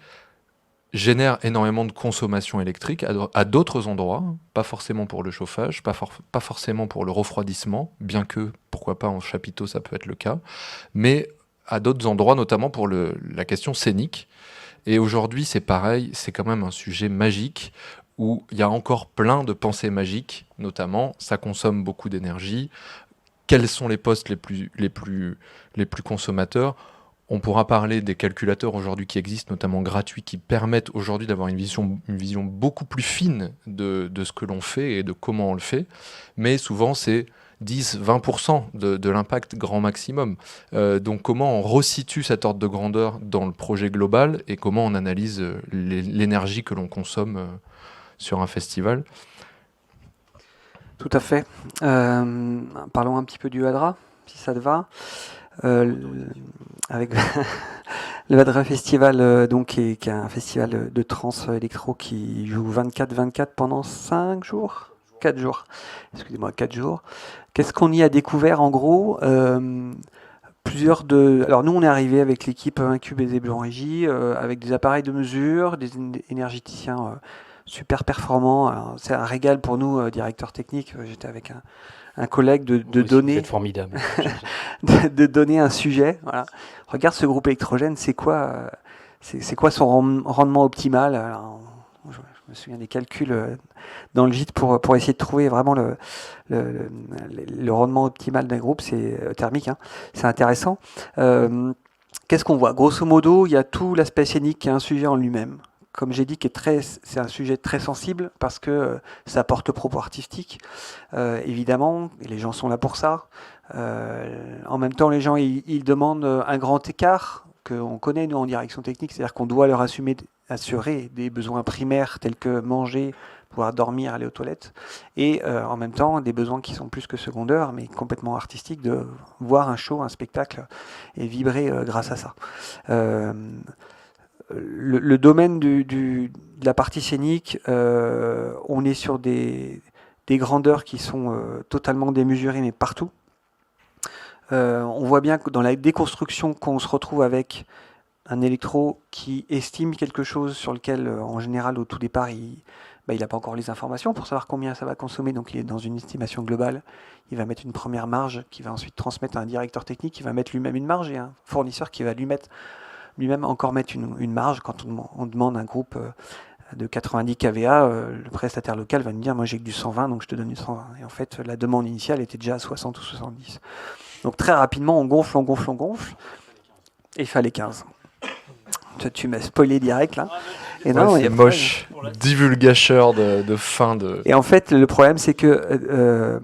génère énormément de consommation électrique à d'autres endroits, pas forcément pour le chauffage, pas forcément pour le refroidissement, bien que, pourquoi pas en chapiteau ça peut être le cas, mais à d'autres endroits, notamment pour la question scénique. Et aujourd'hui c'est pareil, c'est quand même un sujet magique, où il y a encore plein de pensées magiques, notamment ça consomme beaucoup d'énergie. Quels sont les postes les plus consommateurs? On pourra parler des calculateurs aujourd'hui qui existent, notamment gratuits, qui permettent aujourd'hui d'avoir une vision beaucoup plus fine de ce que l'on fait et de comment on le fait. Mais souvent, c'est 10-20% de l'impact grand maximum. Donc comment on resitue cet ordre de grandeur dans le projet global et comment on analyse l'énergie que l'on consomme sur un festival? Tout à fait. Parlons un petit peu du Hadra, si ça te va. Avec le Hadra Festival, donc, qui est un festival de trance électro qui joue 24-24 pendant 5 jours 4 jours. Excusez-moi, 4 jours. Qu'est-ce qu'on y a découvert en gros? Alors nous on est arrivé avec l'équipe Incube et Zebulon Régie, avec des appareils de mesure, des énergéticiens super performants. Alors, c'est un régal pour nous, directeurs techniques. J'étais avec un collègue de donner. C'est formidable. de donner un sujet. Voilà. Regarde ce groupe électrogène, c'est quoi son rendement optimal? Alors, je me souviens des calculs dans le gîte pour essayer de trouver vraiment le rendement optimal d'un groupe, c'est thermique, hein. C'est intéressant. Qu'est-ce qu'on voit? Grosso modo, il y a tout l'aspect scénique qui est un sujet en lui-même. Comme j'ai dit, c'est un sujet très sensible parce que ça porte propos artistique, évidemment, et les gens sont là pour ça. En même temps, les gens ils demandent un grand écart qu'on connaît nous en direction technique, c'est-à-dire qu'on doit leur assurer des besoins primaires tels que manger, pouvoir dormir, aller aux toilettes, et en même temps des besoins qui sont plus que secondaires, mais complètement artistiques, de voir un show, un spectacle et vibrer grâce à ça. Le domaine de la partie scénique, on est sur des grandeurs qui sont totalement démesurées, mais partout. On voit bien que dans la déconstruction qu'on se retrouve avec un électro qui estime quelque chose sur lequel, en général, au tout départ, il n'a pas encore les informations pour savoir combien ça va consommer, donc il est dans une estimation globale. Il va mettre une première marge, qui va ensuite transmettre à un directeur technique, qui va mettre lui-même une marge, et un fournisseur qui va lui-même encore mettre une marge. Quand on demande un groupe de 90 kVA, le prestataire local va nous dire « moi j'ai que du 120, donc je te donne du 120 ». Et en fait, la demande initiale était déjà à 60 ou 70. Donc très rapidement, on gonfle, et il fallait 15. Tu m'as spoilé direct là. Et non, c'est moche, divulgateur de fin de... Et en fait, le problème, c'est que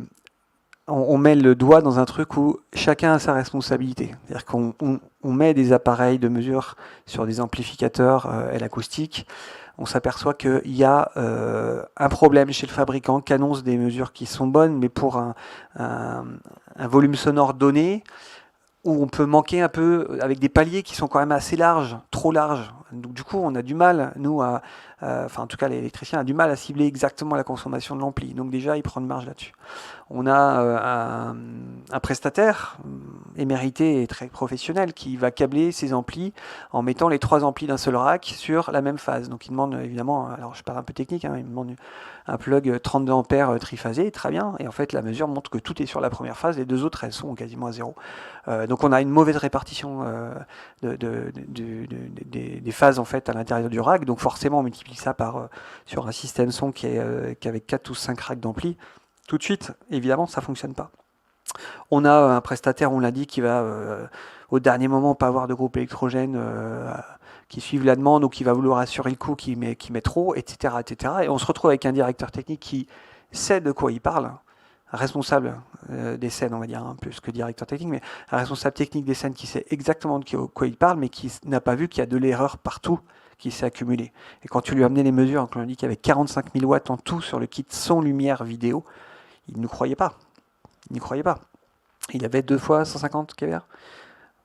on met le doigt dans un truc où chacun a sa responsabilité. C'est-à-dire qu'on met des appareils de mesure sur des amplificateurs acoustiques. On s'aperçoit qu'il y a un problème chez le fabricant qui annonce des mesures qui sont bonnes, mais pour un volume sonore donné, où on peut manquer un peu avec des paliers qui sont quand même assez larges, trop larges. Donc du coup, on a du mal, nous, enfin en tout cas l'électricien a du mal à cibler exactement la consommation de l'ampli. Donc déjà, il prend une marge là-dessus. On a un prestataire émérité et très professionnel qui va câbler ses amplis en mettant les 3 amplis d'un seul rack sur la même phase. Donc il demande évidemment, alors je parle un peu technique, hein, il demande un plug 32 ampères triphasé, très bien. Et en fait, la mesure montre que tout est sur la première phase, les 2 autres, elles sont quasiment à zéro. Donc on a une mauvaise répartition des phases en fait à l'intérieur du rack. Donc forcément, on multiplie ça par sur un système son qui avec 4 ou 5 racks d'ampli. Tout de suite, évidemment, ça ne fonctionne pas. On a un prestataire, on l'a dit, qui va au dernier moment pas avoir de groupe électrogène qui suivent la demande ou qui va vouloir assurer le coup, qui met trop, etc., etc. Et on se retrouve avec un directeur technique qui sait de quoi il parle, un responsable des scènes, on va dire, plus que directeur technique, mais un responsable technique des scènes qui sait exactement de quoi il parle, mais qui n'a pas vu qu'il y a de l'erreur partout qui s'est accumulée. Et quand tu lui as amené les mesures, quand on lui a dit qu'il y avait 45 000 watts en tout sur le kit son, lumière, vidéo, il ne croyait pas. Il n'y croyait pas. Il avait 2 fois 150 kVA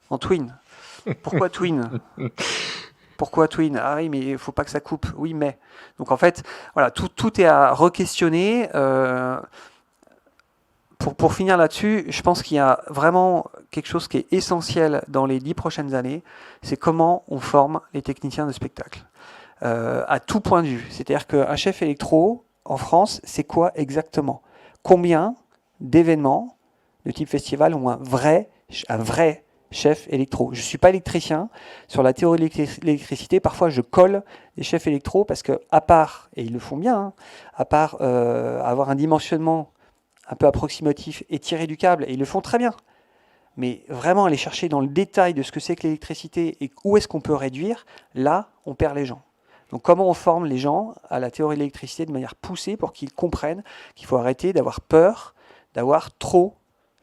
en twin. Pourquoi twin? Pourquoi twin? Ah oui, mais il ne faut pas que ça coupe. Oui, mais. Donc en fait, voilà, tout est à re-questionner. Pour finir là-dessus, je pense qu'il y a vraiment quelque chose qui est essentiel dans les 10 prochaines années, c'est comment on forme les techniciens de spectacle. À tout point de vue. C'est-à-dire qu'un chef électro, en France, c'est quoi exactement? Combien d'événements de type festival ont un vrai chef électro? Je ne suis pas électricien. Sur la théorie de l'électricité, parfois je colle des chefs électro parce que, à part, et ils le font bien, hein, à part avoir un dimensionnement un peu approximatif et tirer du câble, et ils le font très bien. Mais vraiment aller chercher dans le détail de ce que c'est que l'électricité et où est-ce qu'on peut réduire, là, on perd les gens. Donc comment on forme les gens à la théorie de l'électricité de manière poussée pour qu'ils comprennent qu'il faut arrêter d'avoir peur, d'avoir trop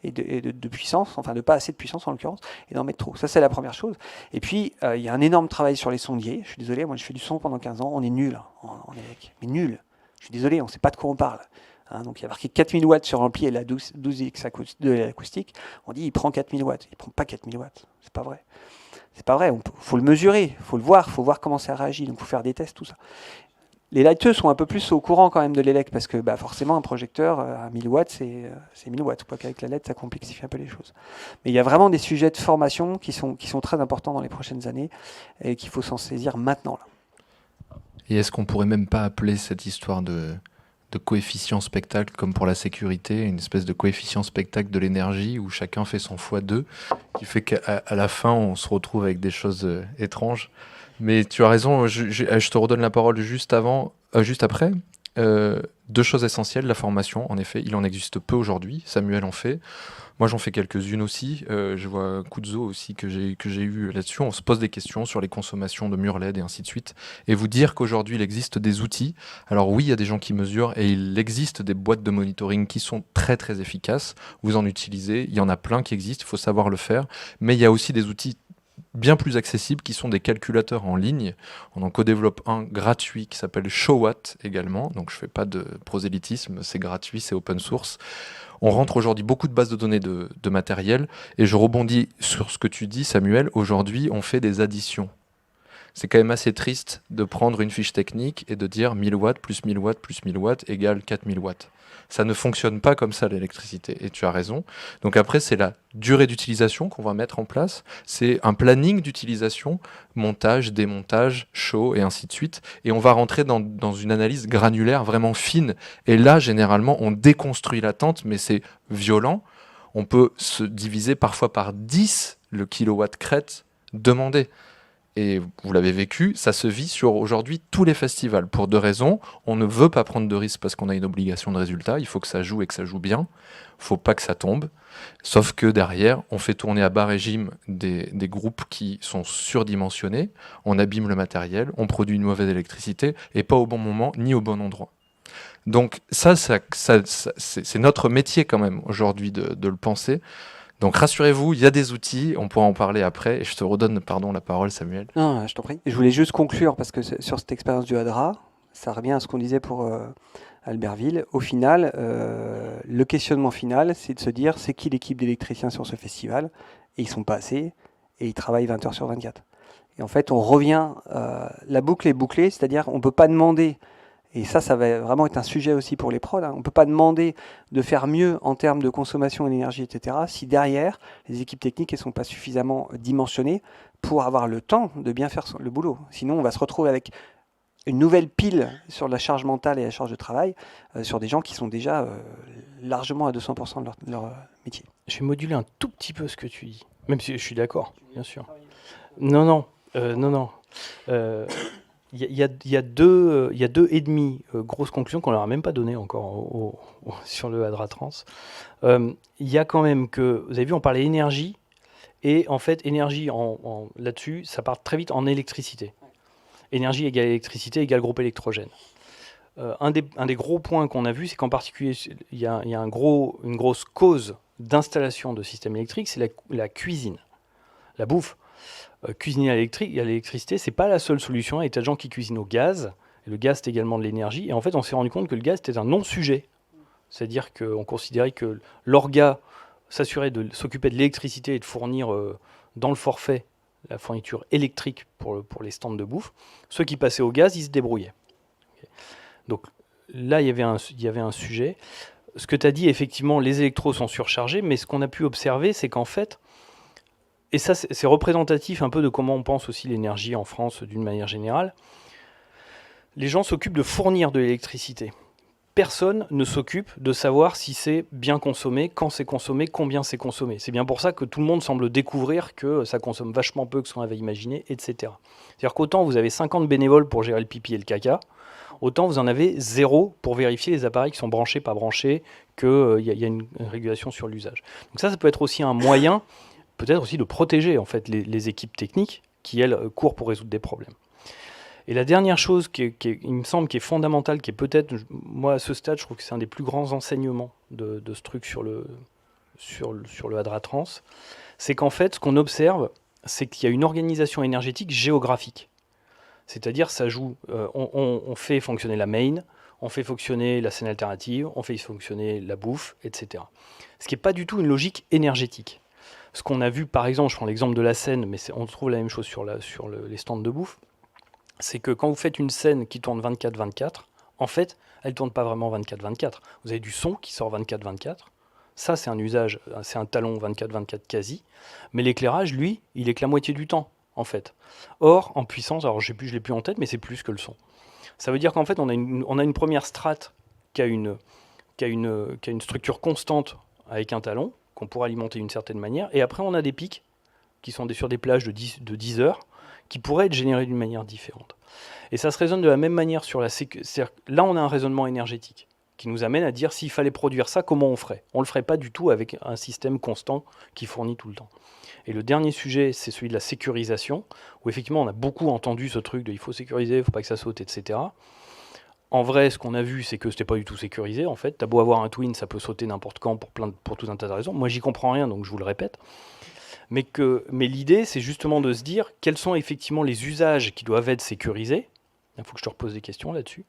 de puissance, enfin de pas assez de puissance en l'occurrence, et d'en mettre trop. Ça c'est la première chose. Et puis il y a un énorme travail sur les sondiers. Je suis désolé, moi je fais du son pendant 15 ans, on est nul en élec, mais nul. Je suis désolé, on ne sait pas de quoi on parle. Hein, donc il y a marqué 4000 watts sur l'ampli et la 12X de l'acoustique. On dit il prend 4000 watts. Il ne prend pas 4000 watts. C'est pas vrai. C'est pas vrai. Il faut le mesurer, il faut le voir, il faut voir comment ça réagit. Donc il faut faire des tests, tout ça. Les lighteux sont un peu plus au courant quand même de l'élec parce que forcément un projecteur à 1000 watts c'est 1000 watts. Quoi qu'avec la LED ça complexifie un peu les choses. Mais il y a vraiment des sujets de formation qui sont très importants dans les prochaines années et qu'il faut s'en saisir maintenant. Là. Et est-ce qu'on pourrait même pas appeler cette histoire de coefficient spectacle comme pour la sécurité, une espèce de coefficient spectacle de l'énergie où chacun fait son x2, qui fait qu'à la fin on se retrouve avec des choses étranges. Mais tu as raison, je te redonne la parole juste après. 2 choses essentielles, la formation, en effet, il en existe peu aujourd'hui, Samuel en fait. Moi j'en fais quelques-unes aussi, je vois Kuzo aussi que j'ai eu là-dessus, on se pose des questions sur les consommations de murs LED et ainsi de suite, et vous dire qu'aujourd'hui il existe des outils, alors oui il y a des gens qui mesurent, et il existe des boîtes de monitoring qui sont très très efficaces, vous en utilisez, il y en a plein qui existent, il faut savoir le faire, mais il y a aussi des outils bien plus accessibles qui sont des calculateurs en ligne. On en co-développe un gratuit qui s'appelle Showwatt également, donc je fais pas de prosélytisme, c'est gratuit, c'est open source. On rentre aujourd'hui beaucoup de bases de données de matériel, et je rebondis sur ce que tu dis Samuel, aujourd'hui on fait des additions. C'est quand même assez triste de prendre une fiche technique et de dire 1000 watts plus 1000 watts plus 1000 watts égale 4000 watts. Ça ne fonctionne pas comme ça l'électricité, et tu as raison. Donc après, c'est la durée d'utilisation qu'on va mettre en place, c'est un planning d'utilisation, montage, démontage, show, et ainsi de suite. Et on va rentrer dans une analyse granulaire vraiment fine. Et là, généralement, on déconstruit l'attente, mais c'est violent. On peut se diviser parfois par 10 le kilowatt crête demandé. Et vous l'avez vécu, ça se vit sur aujourd'hui tous les festivals. Pour 2 raisons, on ne veut pas prendre de risques parce qu'on a une obligation de résultat, il faut que ça joue et que ça joue bien, il ne faut pas que ça tombe. Sauf que derrière, on fait tourner à bas régime des groupes qui sont surdimensionnés, on abîme le matériel, on produit une mauvaise électricité, et pas au bon moment ni au bon endroit. Donc ça c'est notre métier quand même aujourd'hui de le penser. Donc rassurez-vous, il y a des outils, on pourra en parler après, et je te redonne la parole Samuel. Non, je t'en prie. Je voulais juste conclure, parce que sur cette expérience du Hadra, ça revient à ce qu'on disait pour Albertville. Au final, le questionnement final, c'est de se dire, c'est qui l'équipe d'électriciens sur ce festival? Et ils sont pas assez, et ils travaillent 20 heures sur 24. Et en fait, on revient, la boucle est bouclée, c'est-à-dire on ne peut pas demander, et ça va vraiment être un sujet aussi pour les prods, hein, on ne peut pas demander de faire mieux en termes de consommation d'énergie, etc., si derrière, les équipes techniques ne sont pas suffisamment dimensionnées pour avoir le temps de bien faire le boulot. Sinon, on va se retrouver avec une nouvelle pile sur la charge mentale et la charge de travail sur des gens qui sont déjà largement à 200% de leur métier. Je vais moduler un tout petit peu ce que tu dis, même si je suis d'accord, bien sûr. Non. Il y a deux et demi grosses conclusions qu'on leur a même pas données encore sur le Hadratrans. Il y a quand même que, vous avez vu, on parlait énergie, et en fait, énergie là-dessus, ça part très vite en électricité. Énergie égale électricité égale groupe électrogène. Un des gros points qu'on a vu, c'est qu'en particulier, il y a une grosse cause d'installation de systèmes électriques, c'est la cuisine, la bouffe. Cuisiner à l'électricité, c'est pas la seule solution. Il y a des tas de gens qui cuisinent au gaz, et le gaz, c'est également de l'énergie. Et en fait, on s'est rendu compte que le gaz était un non-sujet. C'est-à-dire qu'on considérait que l'orga s'occupait de l'électricité et de fournir dans le forfait la fourniture électrique pour les stands de bouffe. Ceux qui passaient au gaz, ils se débrouillaient. Donc là, il y avait un sujet. Ce que tu as dit, effectivement, les électros sont surchargés, mais ce qu'on a pu observer, c'est qu'en fait, et ça c'est représentatif un peu de comment on pense aussi l'énergie en France d'une manière générale, les gens s'occupent de fournir de l'électricité. Personne ne s'occupe de savoir si c'est bien consommé, quand c'est consommé, combien c'est consommé. C'est bien pour ça que tout le monde semble découvrir que ça consomme vachement peu que ce qu'on avait imaginé, etc. C'est-à-dire qu'autant vous avez 50 bénévoles pour gérer le pipi et le caca, autant vous en avez 0 pour vérifier les appareils qui sont branchés, pas branchés, qu'il y a une régulation sur l'usage. Donc ça peut être aussi un moyen, peut-être aussi de protéger en fait, les équipes techniques qui, elles, courent pour résoudre des problèmes. Et la dernière chose il me semble, qui est fondamentale, qui est peut-être, moi à ce stade, je trouve que c'est un des plus grands enseignements de ce truc sur le Hadratrans, c'est qu'en fait, ce qu'on observe, c'est qu'il y a une organisation énergétique géographique. C'est-à-dire, ça joue, on fait fonctionner la main, on fait fonctionner la scène alternative, on fait fonctionner la bouffe, etc. Ce qui n'est pas du tout une logique énergétique. Ce qu'on a vu, par exemple, je prends l'exemple de la scène, mais on trouve la même chose sur les stands de bouffe, c'est que quand vous faites une scène qui tourne 24-24, en fait, elle ne tourne pas vraiment 24-24. Vous avez du son qui sort 24-24. Ça, c'est un usage, c'est un talon 24-24 quasi. Mais l'éclairage, lui, il est que la moitié du temps, en fait. Or, en puissance, alors je ne l'ai plus en tête, mais c'est plus que le son. Ça veut dire qu'en fait, on a une première strate qui a une structure constante avec un talon, qu'on pourrait alimenter d'une certaine manière. Et après, on a des pics qui sont sur des plages de 10 heures, qui pourraient être générés d'une manière différente. Et ça se raisonne de la même manière sur la sécurité. Là, on a un raisonnement énergétique qui nous amène à dire s'il fallait produire ça, comment on ferait. On ne le ferait pas du tout avec un système constant qui fournit tout le temps. Et le dernier sujet, c'est celui de la sécurisation, où effectivement, on a beaucoup entendu ce truc de il faut sécuriser, il ne faut pas que ça saute, etc. En vrai, ce qu'on a vu, c'est que ce n'était pas du tout sécurisé, en fait. Tu as beau avoir un Twin, ça peut sauter n'importe quand pour tout un tas de raisons. Moi, j'y comprends rien, donc je vous le répète. Mais l'idée, c'est justement de se dire quels sont effectivement les usages qui doivent être sécurisés. Il faut que je te repose des questions là-dessus.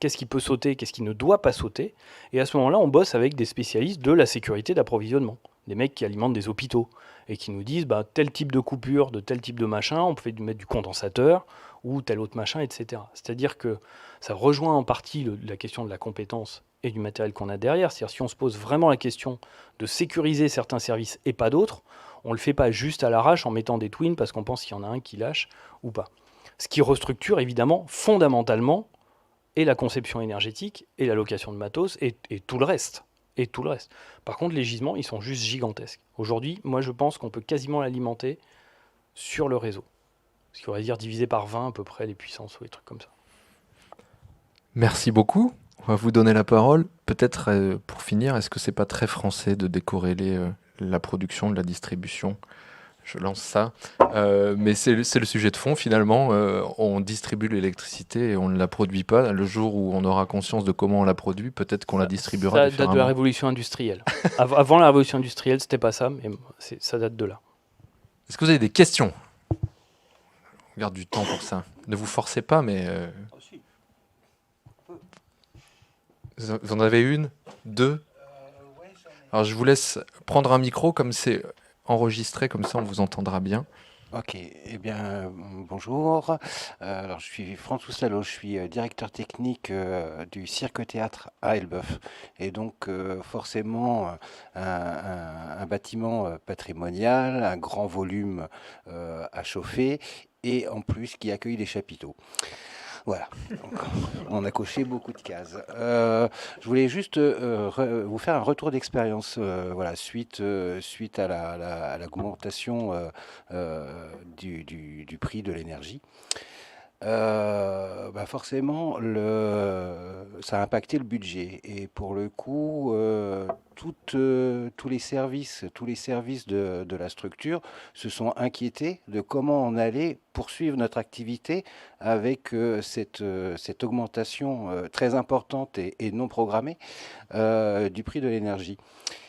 Qu'est-ce qui peut sauter, qu'est-ce qui ne doit pas sauter. Et à ce moment-là, on bosse avec des spécialistes de la sécurité d'approvisionnement. Des mecs qui alimentent des hôpitaux et qui nous disent tel type de coupure, de tel type de machin, on peut mettre du condensateur ou tel autre machin, etc. C'est-à-dire que ça rejoint en partie la question de la compétence et du matériel qu'on a derrière. C'est-à-dire si on se pose vraiment la question de sécuriser certains services et pas d'autres, on ne le fait pas juste à l'arrache en mettant des twins parce qu'on pense qu'il y en a un qui lâche ou pas. Ce qui restructure évidemment fondamentalement et la conception énergétique et la location de matos et tout le reste. Et tout le reste. Par contre, les gisements, ils sont juste gigantesques. Aujourd'hui, moi je pense qu'on peut quasiment l'alimenter sur le réseau. Ce qui voudrait dire diviser par 20 à peu près les puissances ou des trucs comme ça. Merci beaucoup. On va vous donner la parole. Peut-être pour finir, est-ce que c'est pas très français de décorréler la production de la distribution? Je lance ça. Mais c'est le sujet de fond finalement. On distribue l'électricité et on ne la produit pas. Le jour où on aura conscience de comment on la produit, peut-être qu'on la distribuera ça différemment. date de la révolution industrielle. Avant la révolution industrielle, c'était pas ça, mais ça date de là. Est-ce que vous avez des questions? On garde du temps pour ça. Ne vous forcez pas, mais... Vous en avez une? Deux? Alors je vous laisse prendre un micro, comme c'est enregistré, comme ça on vous entendra bien. Ok, eh bien, bonjour. Alors, je suis François Salo, je suis directeur technique du Cirque-Théâtre à Elbeuf. Et donc, forcément, un bâtiment patrimonial, un grand volume à chauffer, et en plus qui accueille des chapiteaux. Voilà, donc, on a coché beaucoup de cases. Je voulais juste vous faire un retour d'expérience voilà, suite à à l'augmentation du prix de l'énergie. Bah forcément, ça a impacté le budget. Et pour le coup, tous les services de la structure se sont inquiétés de comment on allait poursuivre notre activité avec cette augmentation très importante et non programmée du prix de l'énergie.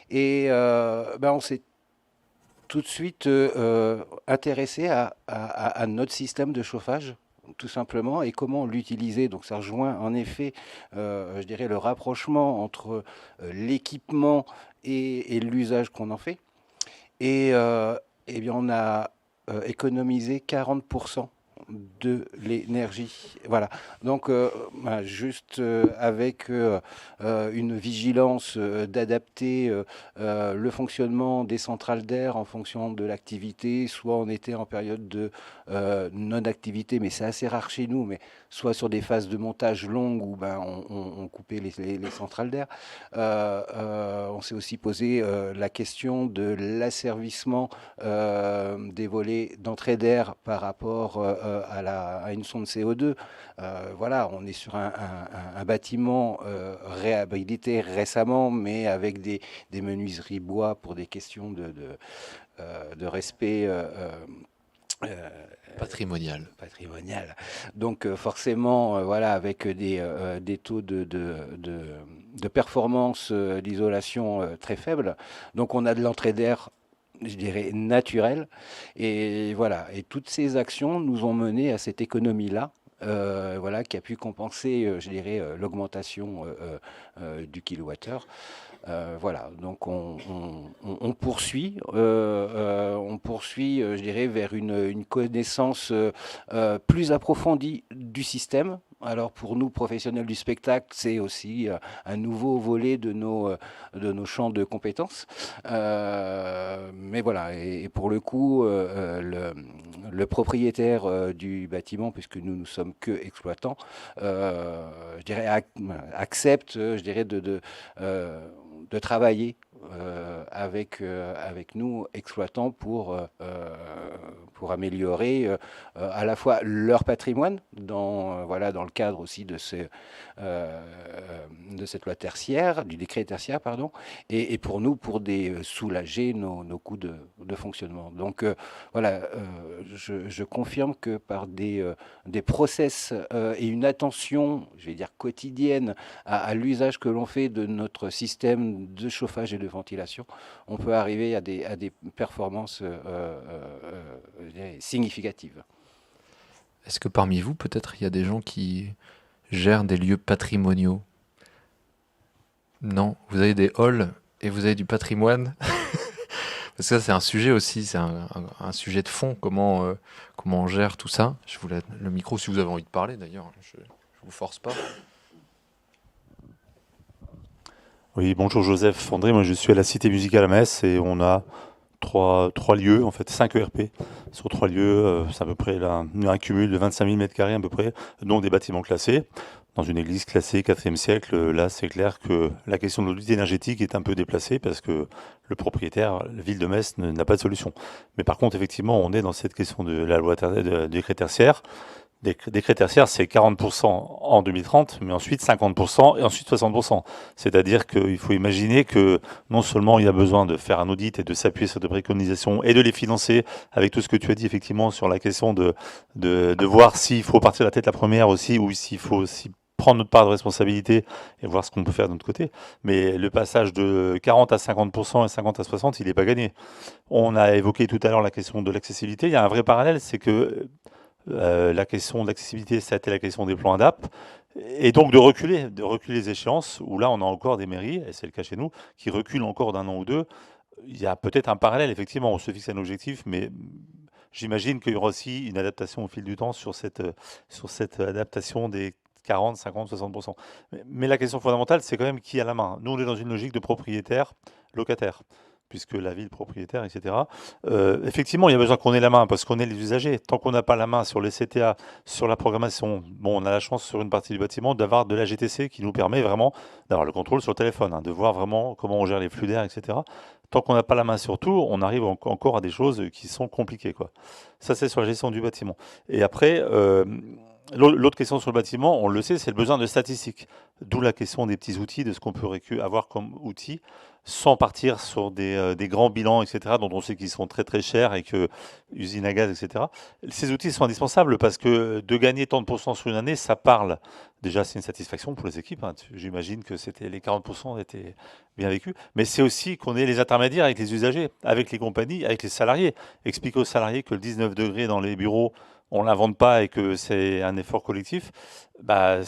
Et bah, on s'est tout de suite intéressé à notre système de chauffage tout simplement, et comment l'utiliser. Donc ça rejoint en effet, je dirais, le rapprochement entre l'équipement et l'usage qu'on en fait. Et eh bien, on a économisé 40% de l'énergie. Voilà. Donc, bah, juste avec une vigilance d'adapter le fonctionnement des centrales d'air en fonction de l'activité. Soit on était en période de non-activité, mais c'est assez rare chez nous, mais soit sur des phases de montage longues où ben, on coupait les centrales d'air. On s'est aussi posé la question de l'asservissement des volets d'entrée d'air par rapport à une sonde CO2. Voilà, on est sur un bâtiment réhabilité récemment, mais avec des menuiseries bois pour des questions de respect euh, Patrimonial. patrimonial. Donc forcément, voilà, avec des taux de performance d'isolation très faibles. Donc on a de l'entrée d'air, je dirais, naturelle. Et voilà, et toutes ces actions nous ont mené à cette économie-là. Voilà, qui a pu compenser, je dirais, l'augmentation du kilowattheure. Voilà, donc on poursuit, je dirais, vers une connaissance plus approfondie du système. Alors pour nous, professionnels du spectacle, c'est aussi un nouveau volet de nos champs de compétences. Mais voilà, et pour le coup, le propriétaire du bâtiment, puisque nous ne sommes que exploitants, je dirais, accepte, je dirais, de travailler avec nous, exploitants, pour améliorer à la fois leur patrimoine, voilà, dans le cadre aussi euh, de cette loi tertiaire, du décret tertiaire, pardon, et pour nous, pour soulager nos coûts de fonctionnement. Donc voilà, je confirme que par des process et une attention, je vais dire quotidienne, à l'usage que l'on fait de notre système de chauffage et de ventilation, on peut arriver à des performances significatives. Est-ce que parmi vous, peut-être, il y a des gens qui gèrent des lieux patrimoniaux? Non, vous avez des halls et vous avez du patrimoine. Parce que ça, c'est un sujet aussi, c'est un sujet de fond, comment on gère tout ça. Je vous laisse le micro si vous avez envie de parler, d'ailleurs. Je vous force pas. Oui, bonjour Joseph André, moi je suis à la Cité Musicale à Metz et on a trois lieux, en fait 5 ERP sur 3 lieux, c'est à peu près là, un cumul de 25 000 m² à peu près, dont des bâtiments classés. Dans une église classée 4e siècle, là c'est clair que la question de l'audit énergétique est un peu déplacée parce que le propriétaire, la ville de Metz, n'a pas de solution. Mais par contre, effectivement, on est dans cette question de la loi de décret tertiaire. Décret tertiaire, c'est 40% en 2030, mais ensuite 50% et ensuite 60%. C'est-à-dire qu'il faut imaginer que non seulement il y a besoin de faire un audit et de s'appuyer sur des préconisations et de les financer avec tout ce que tu as dit effectivement sur la question de voir s'il faut partir de la tête la première aussi ou s'il faut aussi prendre notre part de responsabilité et voir ce qu'on peut faire de notre côté. Mais le passage de 40 à 50% et 50 à 60, il n'est pas gagné. On a évoqué tout à l'heure la question de l'accessibilité. Il y a un vrai parallèle, c'est que la question de l'accessibilité, ça a été la question des plans ADAP, et donc de reculer les échéances, où là on a encore des mairies, et c'est le cas chez nous, qui reculent encore d'un an ou deux. Il y a peut-être un parallèle, effectivement, on se fixe un objectif, mais J'imagine qu'il y aura aussi une adaptation au fil du temps sur cette adaptation des 40, 50, 60%. Mais la question fondamentale, c'est quand même qui a la main. Nous, on est dans une logique de propriétaire, locataire, puisque la ville propriétaire, etc. Effectivement, il y a besoin qu'on ait la main, parce qu'on est les usagers. Tant qu'on n'a pas la main sur les CTA, sur la programmation, bon, on a la chance sur une partie du bâtiment d'avoir de la GTC qui nous permet vraiment d'avoir le contrôle sur le téléphone, hein, de voir vraiment comment on gère les flux d'air, etc. Tant qu'on n'a pas la main sur tout, on arrive encore à des choses qui sont compliquées, quoi. Ça, c'est sur la gestion du bâtiment. Et après, l'autre question sur le bâtiment, on le sait, c'est le besoin de statistiques. D'où la question des petits outils, de ce qu'on peut avoir comme outils, sans partir sur des grands bilans, etc., dont on sait qu'ils sont très très chers et que usines à gaz, etc. Ces outils sont indispensables parce que de gagner tant de pourcents sur une année, ça parle. Déjà, c'est une satisfaction pour les équipes, hein. J'imagine que les 40% étaient bien vécus. Mais c'est aussi qu'on ait les intermédiaires avec les usagers, avec les compagnies, avec les salariés. Expliquer aux salariés que le 19 degrés dans les bureaux, on ne l'invente pas et que c'est un effort collectif, bah,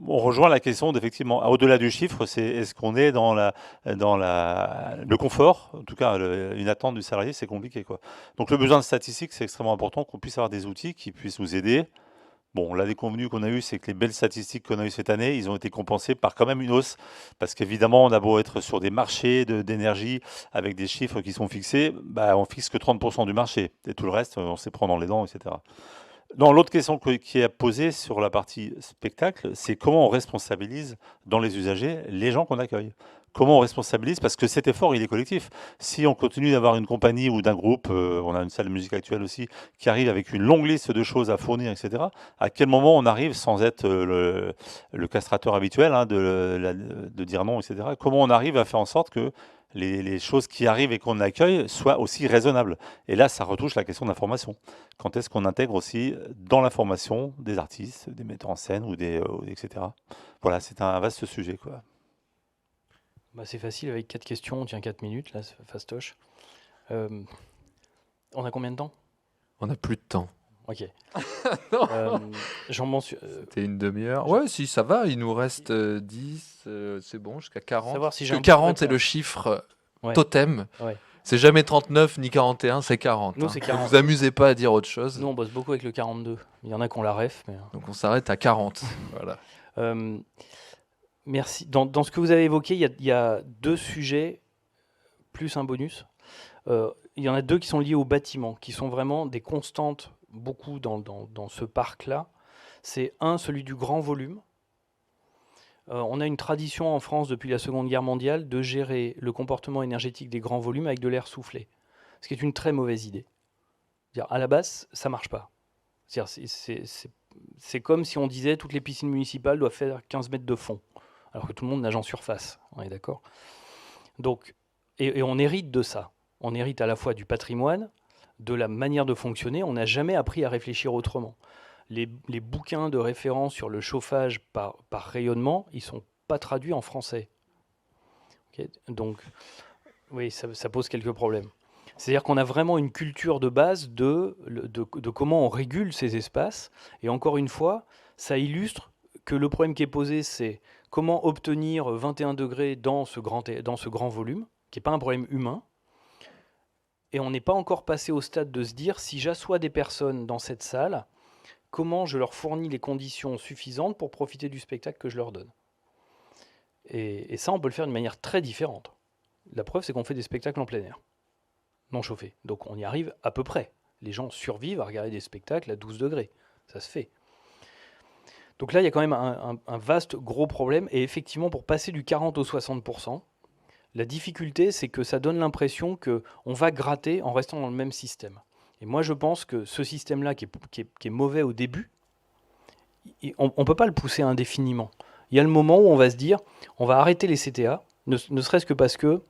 on rejoint la question d'effectivement, au-delà du chiffre, c'est est-ce qu'on est dans le confort, en tout cas une attente du salarié, c'est compliqué, quoi. Donc le besoin de statistiques, c'est extrêmement important qu'on puisse avoir des outils qui puissent nous aider. Bon, la déconvenue qu'on a eue, c'est que les belles statistiques qu'on a eues cette année, ils ont été compensés par quand même une hausse, parce qu'évidemment, on a beau être sur des marchés d'énergie avec des chiffres qui sont fixés, bah, on fixe que 30% du marché, et tout le reste, on sait prendre dans les dents, etc. Non, l'autre question qui est posée sur la partie spectacle, c'est comment on responsabilise dans les usagers les gens qu'on accueille. Comment on responsabilise? Parce que cet effort, il est collectif. Si on continue d'avoir une compagnie ou d'un groupe, on a une salle de musique actuelle aussi, qui arrive avec une longue liste de choses à fournir, etc., à quel moment on arrive, sans être le castrateur habituel, hein, de dire non, etc., comment on arrive à faire en sorte que les choses qui arrivent et qu'on accueille soient aussi raisonnables? Et là, ça retouche la question d'information. Quand est-ce qu'on intègre aussi dans l'information des artistes, des metteurs en scène, etc. Voilà, c'est un vaste sujet, quoi. Bah, c'est facile, avec 4 questions, on tient 4 minutes, là, c'est fastoche. On a combien de temps? On n'a plus de temps. Ok. Non. J'en mentionne. C'était une demi-heure. Ouais, si, ça va. Il nous reste 10, c'est bon, jusqu'à 40. Savoir si Parce j'ai que un peu 40, de c'est le réponse. chiffre Ouais. totem. Ouais. C'est jamais 39 ni 41, c'est 40. Nous, hein. c'est Ne 40. vous amusez pas à dire autre chose. Nous, on bosse beaucoup avec le 42. Il y en a qui ont la ref. Mais... Donc on s'arrête à 40. Voilà. Merci. Dans ce que vous avez évoqué, il y a 2 sujets, plus un bonus. Il y en a 2 qui sont liés au bâtiment, qui sont vraiment des constantes, beaucoup dans ce parc-là. C'est celui du grand volume. On a une tradition en France depuis la Seconde Guerre mondiale de gérer le comportement énergétique des grands volumes avec de l'air soufflé, ce qui est une très mauvaise idée. C'est-à-dire, à la base, ça ne marche pas. C'est comme si on disait toutes les piscines municipales doivent faire 15 mètres de fond, alors que tout le monde nage en surface. On est d'accord? Donc, et on hérite de ça. On hérite à la fois du patrimoine, de la manière de fonctionner. On n'a jamais appris à réfléchir autrement. Les bouquins de référence sur le chauffage par rayonnement, ils ne sont pas traduits en français. Okay, donc, oui, ça pose quelques problèmes. C'est-à-dire qu'on a vraiment une culture de base de comment on régule ces espaces. Et encore une fois, ça illustre que le problème qui est posé, c'est comment obtenir 21 degrés dans ce grand volume, qui n'est pas un problème humain. Et on n'est pas encore passé au stade de se dire, si j'assois des personnes dans cette salle, comment je leur fournis les conditions suffisantes pour profiter du spectacle que je leur donne. Et ça, on peut le faire d'une manière très différente. La preuve, c'est qu'on fait des spectacles en plein air, non chauffés. Donc on y arrive à peu près. Les gens survivent à regarder des spectacles à 12 degrés. Ça se fait. Donc là, il y a quand même un vaste, gros problème. Et effectivement, pour passer du 40 au 60%, la difficulté, c'est que ça donne l'impression qu'on va gratter en restant dans le même système. Et moi, je pense que ce système-là, qui est mauvais au début, on ne peut pas le pousser indéfiniment. Il y a le moment où on va se dire, on va arrêter les CTA, ne serait-ce que parce que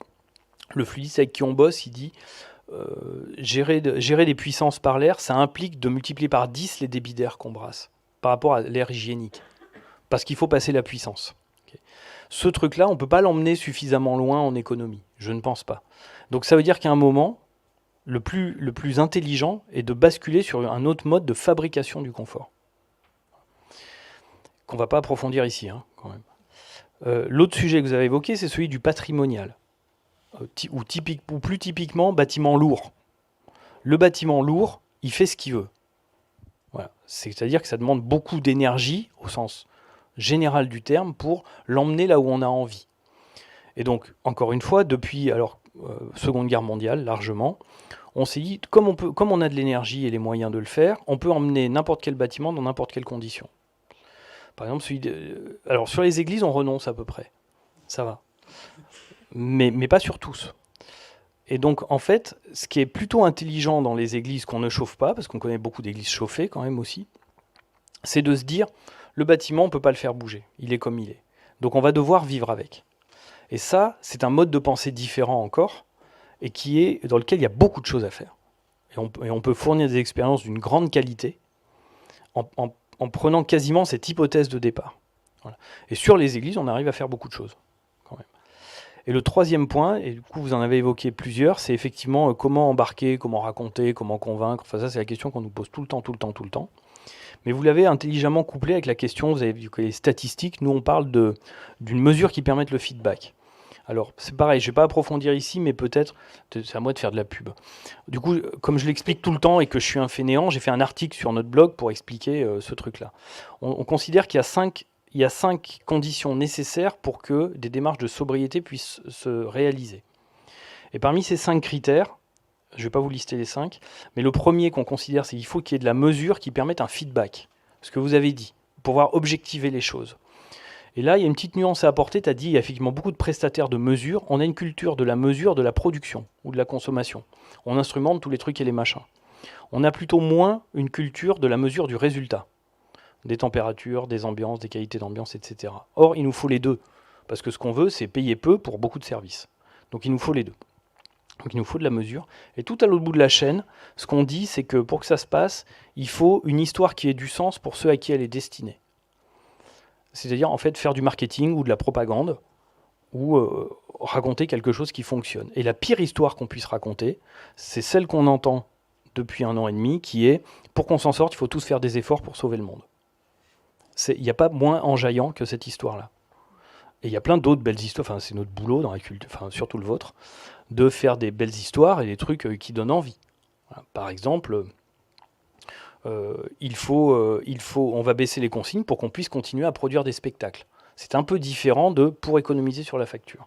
le fluidiste avec qui on bosse, il dit, gérer des puissances par l'air, ça implique de multiplier par 10 les débits d'air qu'on brasse, par rapport à l'air hygiénique. Parce qu'il faut passer la puissance. Okay. Ce truc-là, on ne peut pas l'emmener suffisamment loin en économie. Je ne pense pas. Donc ça veut dire qu'à un moment, le plus intelligent est de basculer sur un autre mode de fabrication du confort. Qu'on ne va pas approfondir ici, hein, quand même. L'autre sujet que vous avez évoqué, c'est celui du patrimonial. Ou plus typiquement, bâtiment lourd. Le bâtiment lourd, il fait ce qu'il veut. Voilà. C'est-à-dire que ça demande beaucoup d'énergie, au sens général du terme, pour l'emmener là où on a envie. Et donc, encore une fois, depuis Seconde Guerre mondiale, largement, on s'est dit, comme on a de l'énergie et les moyens de le faire, on peut emmener n'importe quel bâtiment dans n'importe quelle condition. Par exemple, sur les églises, on renonce à peu près. Ça va. Mais pas sur tous. Et donc, en fait, ce qui est plutôt intelligent dans les églises qu'on ne chauffe pas, parce qu'on connaît beaucoup d'églises chauffées quand même aussi, c'est de se dire, le bâtiment, on ne peut pas le faire bouger. Il est comme il est. Donc, on va devoir vivre avec. Et ça, c'est un mode de pensée différent encore, et dans lequel il y a beaucoup de choses à faire. Et on peut fournir des expériences d'une grande qualité en prenant quasiment cette hypothèse de départ. Voilà. Et sur les églises, on arrive à faire beaucoup de choses. Et le troisième point, et du coup vous en avez évoqué plusieurs, c'est effectivement comment embarquer, comment raconter, comment convaincre. Enfin ça c'est la question qu'on nous pose tout le temps. Mais vous l'avez intelligemment couplé avec la question, vous avez vu que les statistiques, nous on parle d'une mesure qui permette le feedback. Alors c'est pareil, je ne vais pas approfondir ici, mais peut-être, c'est à moi de faire de la pub. Du coup, comme je l'explique tout le temps et que je suis un fainéant, j'ai fait un article sur notre blog pour expliquer ce truc-là. On considère qu'il y a 5 conditions nécessaires pour que des démarches de sobriété puissent se réaliser. Et parmi ces 5 critères, je ne vais pas vous lister les 5, mais le premier qu'on considère, c'est qu'il faut qu'il y ait de la mesure qui permette un feedback. Ce que vous avez dit, pour pouvoir objectiver les choses. Et là, il y a une petite nuance à apporter. Tu as dit, il y a effectivement beaucoup de prestataires de mesure. On a une culture de la mesure de la production ou de la consommation. On instrumente tous les trucs et les machins. On a plutôt moins une culture de la mesure du résultat. Des températures, des ambiances, des qualités d'ambiance, etc. Or, il nous faut les deux. Parce que ce qu'on veut, c'est payer peu pour beaucoup de services. Donc il nous faut les deux. Donc il nous faut de la mesure. Et tout à l'autre bout de la chaîne, ce qu'on dit, c'est que pour que ça se passe, il faut une histoire qui ait du sens pour ceux à qui elle est destinée. C'est-à-dire, en fait, faire du marketing ou de la propagande, ou raconter quelque chose qui fonctionne. Et la pire histoire qu'on puisse raconter, c'est celle qu'on entend depuis 1 an et demi, qui est, pour qu'on s'en sorte, il faut tous faire des efforts pour sauver le monde. Il n'y a pas moins enjaillant que cette histoire-là. Et il y a plein d'autres belles histoires, enfin c'est notre boulot dans la culture, enfin surtout le vôtre, de faire des belles histoires et des trucs qui donnent envie. Voilà. Par exemple, on va baisser les consignes pour qu'on puisse continuer à produire des spectacles. C'est un peu différent pour économiser sur la facture.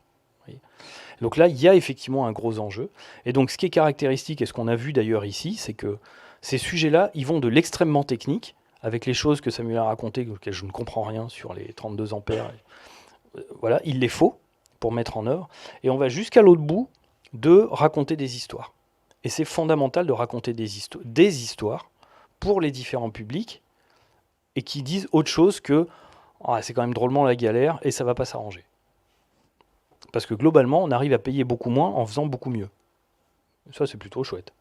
Donc là, il y a effectivement un gros enjeu. Et donc ce qui est caractéristique, et ce qu'on a vu d'ailleurs ici, c'est que ces sujets-là, ils vont de l'extrêmement technique, avec les choses que Samuel a racontées, auxquelles je ne comprends rien sur les 32 ampères. Voilà, il les faut pour mettre en œuvre. Et on va jusqu'à l'autre bout de raconter des histoires. Et c'est fondamental de raconter des histoires pour les différents publics et qui disent autre chose que c'est quand même drôlement la galère et ça va pas s'arranger. Parce que globalement, on arrive à payer beaucoup moins en faisant beaucoup mieux. Ça, c'est plutôt chouette.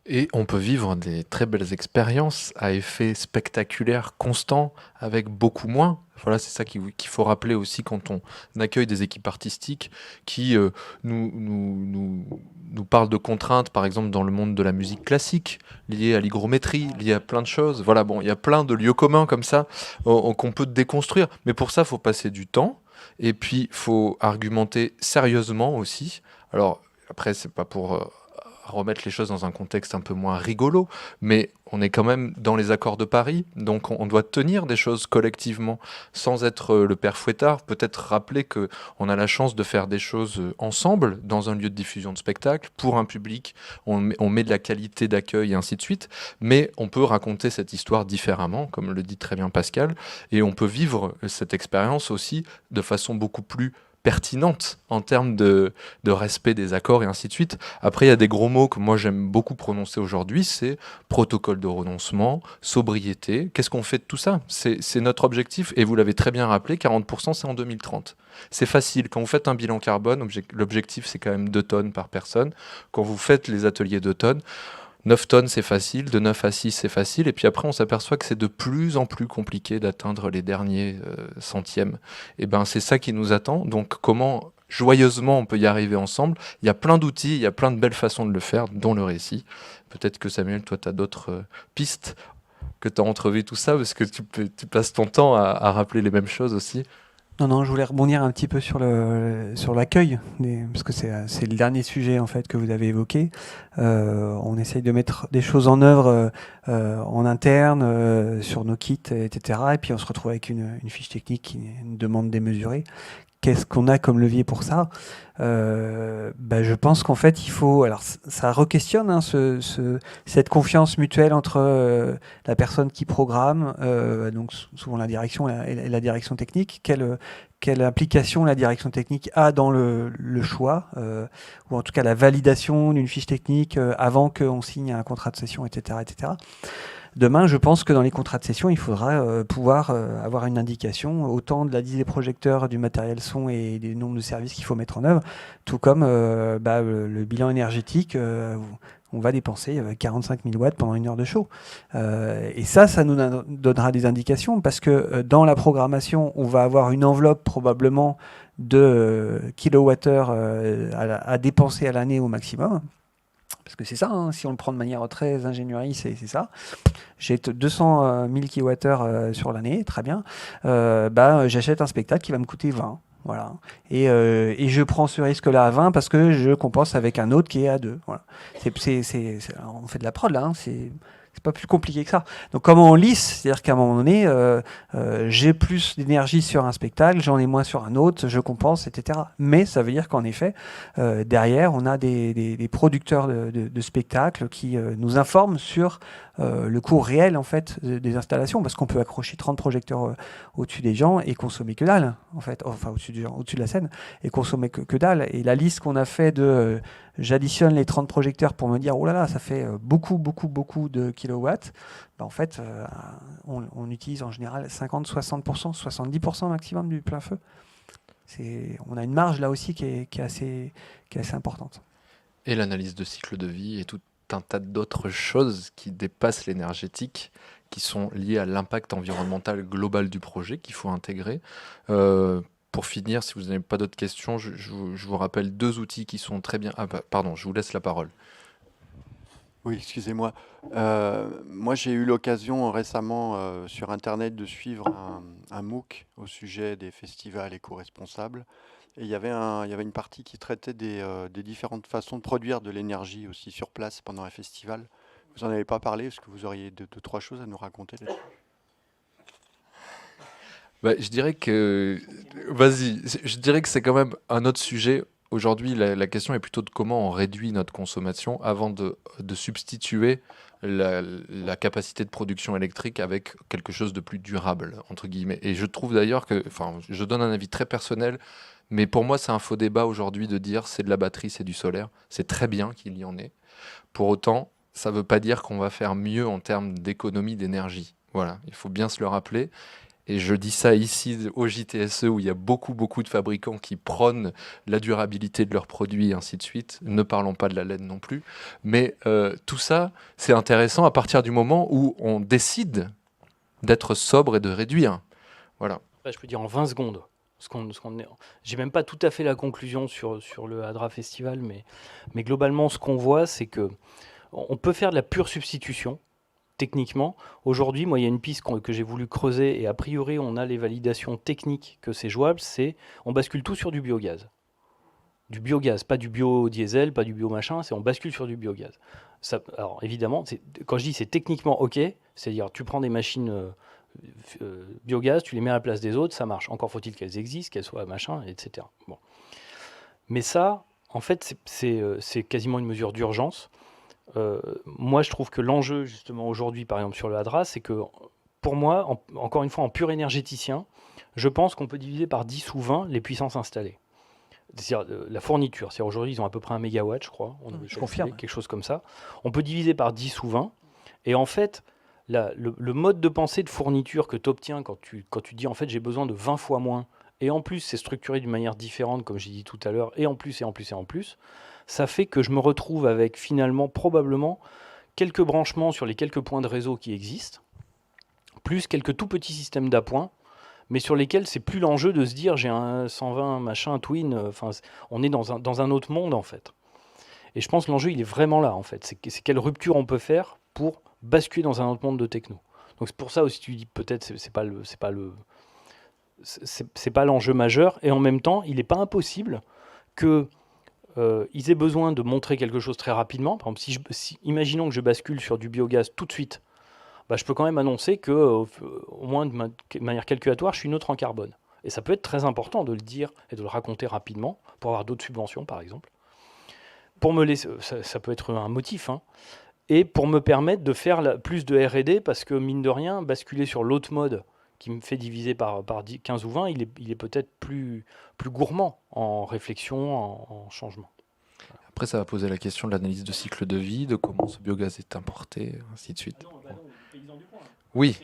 Et on peut vivre des très belles expériences à effet spectaculaire constant avec beaucoup moins. Voilà, c'est ça qu'il faut rappeler aussi quand on accueille des équipes artistiques qui nous parlent de contraintes, par exemple dans le monde de la musique classique, liées à l'hygrométrie, liées à plein de choses. Voilà, bon, il y a plein de lieux communs comme ça qu'on peut déconstruire. Mais pour ça, il faut passer du temps et puis il faut argumenter sérieusement aussi. Alors, après, c'est pas pour remettre les choses dans un contexte un peu moins rigolo, mais on est quand même dans les accords de Paris, donc on doit tenir des choses collectivement, sans être le père fouettard, peut-être rappeler qu'on a la chance de faire des choses ensemble, dans un lieu de diffusion de spectacle, pour un public, on met de la qualité d'accueil et ainsi de suite, mais on peut raconter cette histoire différemment, comme le dit très bien Pascal, et on peut vivre cette expérience aussi de façon beaucoup plus pertinente en termes de respect des accords et ainsi de suite. Après, il y a des gros mots que moi j'aime beaucoup prononcer aujourd'hui, c'est protocole de renoncement, sobriété. Qu'est-ce qu'on fait de tout ça ? C'est notre objectif, et vous l'avez très bien rappelé, 40% c'est en 2030. C'est facile, quand vous faites un bilan carbone, l'objectif c'est quand même 2 tonnes par personne. Quand vous faites les ateliers 2 tonnes, 9 tonnes, c'est facile, de 9 à 6, c'est facile, et puis après, on s'aperçoit que c'est de plus en plus compliqué d'atteindre les derniers centièmes. Et ben, c'est ça qui nous attend. Donc, comment joyeusement on peut y arriver ensemble ? Il y a plein d'outils, il y a plein de belles façons de le faire, dont le récit. Peut-être que Samuel, toi, tu as d'autres pistes, que tu as entrevues tout ça, parce que tu passes ton temps à rappeler les mêmes choses aussi. Non, je voulais rebondir un petit peu sur l'accueil, parce que c'est le dernier sujet en fait que vous avez évoqué. On essaye de mettre des choses en œuvre en interne sur nos kits, etc. Et puis on se retrouve avec une fiche technique qui nous demande démesurée. Qu'est-ce qu'on a comme levier pour ça? Je pense qu'en fait, il faut... Alors, ça re-questionne hein, cette confiance mutuelle entre la personne qui programme, donc souvent la direction et la direction technique. Quelle implication la direction technique a dans le choix, ou en tout cas la validation d'une fiche technique avant qu'on signe un contrat de cession, etc., etc. Demain, je pense que dans les contrats de cession, il faudra pouvoir avoir une indication autant de la liste des projecteurs, du matériel son et des nombres de services qu'il faut mettre en œuvre, tout comme le bilan énergétique. On va dépenser 45 000 watts pendant 1 heure de show. Et ça nous donnera des indications parce que dans la programmation, on va avoir une enveloppe probablement de kilowattheures à dépenser à l'année au maximum. Parce que c'est ça, hein, si on le prend de manière très ingénierie, c'est ça. J'ai 200 000 kWh sur l'année, très bien. J'achète un spectacle qui va me coûter 20. Voilà. Et je prends ce risque-là à 20 parce que je compense avec un autre qui est à 2. Voilà. On fait de la prod là, hein, c'est pas plus compliqué que ça. Donc comment on lisse, c'est-à-dire qu'à un moment donné, j'ai plus d'énergie sur un spectacle, j'en ai moins sur un autre, je compense, etc. Mais ça veut dire qu'en effet, derrière, on a des producteurs de spectacles qui nous informent sur le coût réel en fait des installations, parce qu'on peut accrocher 30 projecteurs au-dessus des gens et consommer que dalle, en fait, enfin au-dessus de la scène, et consommer que dalle. Et la liste qu'on a fait de j'additionne les 30 projecteurs pour me dire oh là là, ça fait beaucoup de kilowatts. En fait, on utilise en général 50, 60%, 70% maximum du plein feu. On a une marge là aussi qui est assez importante. Et l'analyse de cycle de vie et tout un tas d'autres choses qui dépassent l'énergétique, qui sont liées à l'impact environnemental global du projet qu'il faut intégrer. Pour finir, si vous n'avez pas d'autres questions, je vous rappelle 2 outils qui sont très bien... pardon, je vous laisse la parole. Oui, excusez-moi. Moi, j'ai eu l'occasion récemment sur Internet de suivre un MOOC au sujet des festivals éco-responsables. Et il y avait une partie qui traitait des différentes façons de produire de l'énergie aussi sur place pendant un festival. Vous n'en avez pas parlé? Est-ce que vous auriez 2-3 choses à nous raconter là-dessus? Je dirais que... Vas-y, je dirais que c'est quand même un autre sujet. Aujourd'hui, la question est plutôt de comment on réduit notre consommation avant de substituer la capacité de production électrique avec quelque chose de plus durable, entre guillemets. Et je trouve d'ailleurs que... Enfin, je donne un avis très personnel, mais pour moi, c'est un faux débat aujourd'hui de dire c'est de la batterie, c'est du solaire. C'est très bien qu'il y en ait. Pour autant, ça ne veut pas dire qu'on va faire mieux en termes d'économie d'énergie. Voilà, il faut bien se le rappeler. Et je dis ça ici au JTSE où il y a beaucoup de fabricants qui prônent la durabilité de leurs produits et ainsi de suite. Ne parlons pas de la laine non plus. Mais tout ça, c'est intéressant à partir du moment où on décide d'être sobre et de réduire. Voilà. Je peux dire en 20 secondes. J'ai même pas tout à fait la conclusion sur le Hadra Festival, mais globalement, ce qu'on voit, c'est que on peut faire de la pure substitution. Techniquement, aujourd'hui, moi, il y a une piste que j'ai voulu creuser et a priori, on a les validations techniques que c'est jouable, on bascule tout sur du biogaz. Du biogaz, pas du biodiesel, pas du biomachin, on bascule sur du biogaz. Alors évidemment, quand je dis c'est techniquement OK, c'est-à-dire tu prends des machines biogaz, tu les mets à la place des autres, ça marche. Encore faut-il qu'elles existent, qu'elles soient machin, etc. Bon. Mais ça, en fait, c'est quasiment une mesure d'urgence. Moi, je trouve que l'enjeu, justement, aujourd'hui, par exemple, sur le Hadra, c'est que, pour moi, encore une fois, en pur énergéticien, je pense qu'on peut diviser par 10 ou 20 les puissances installées. C'est-à-dire la fourniture. C'est-à-dire aujourd'hui, ils ont à peu près 1 mégawatt, je crois. Je confirme. Quelque chose comme ça. On peut diviser par 10 ou 20. Et en fait, le mode de pensée de fourniture que tu obtiens quand tu dis, en fait, j'ai besoin de 20 fois moins, et en plus, c'est structuré d'une manière différente, comme j'ai dit tout à l'heure, et en plus, ça fait que je me retrouve avec finalement probablement quelques branchements sur les quelques points de réseau qui existent, plus quelques tout petits systèmes d'appoint, mais sur lesquels c'est plus l'enjeu de se dire j'ai un 120 machin twin, on est dans un autre monde en fait. Et je pense que l'enjeu il est vraiment là en fait, c'est quelle rupture on peut faire pour basculer dans un autre monde de techno. Donc c'est pour ça aussi tu dis peut-être c'est pas c'est pas l'enjeu majeur. Et en même temps, il n'est pas impossible qu'ils aient besoin de montrer quelque chose très rapidement. Par exemple, imaginons que je bascule sur du biogaz tout de suite, bah, je peux quand même annoncer que, au moins de manière calculatoire, je suis neutre en carbone. Et ça peut être très important de le dire et de le raconter rapidement pour avoir d'autres subventions, par exemple. Pour me laisser, ça peut être un motif, hein. Et pour me permettre de faire plus de R&D, parce que mine de rien, basculer sur l'autre mode qui me fait diviser par 15 ou 20, il est peut-être plus gourmand en réflexion, en changement. Après, ça va poser la question de l'analyse de cycle de vie, de comment ce biogaz est importé, ainsi de suite. Oui,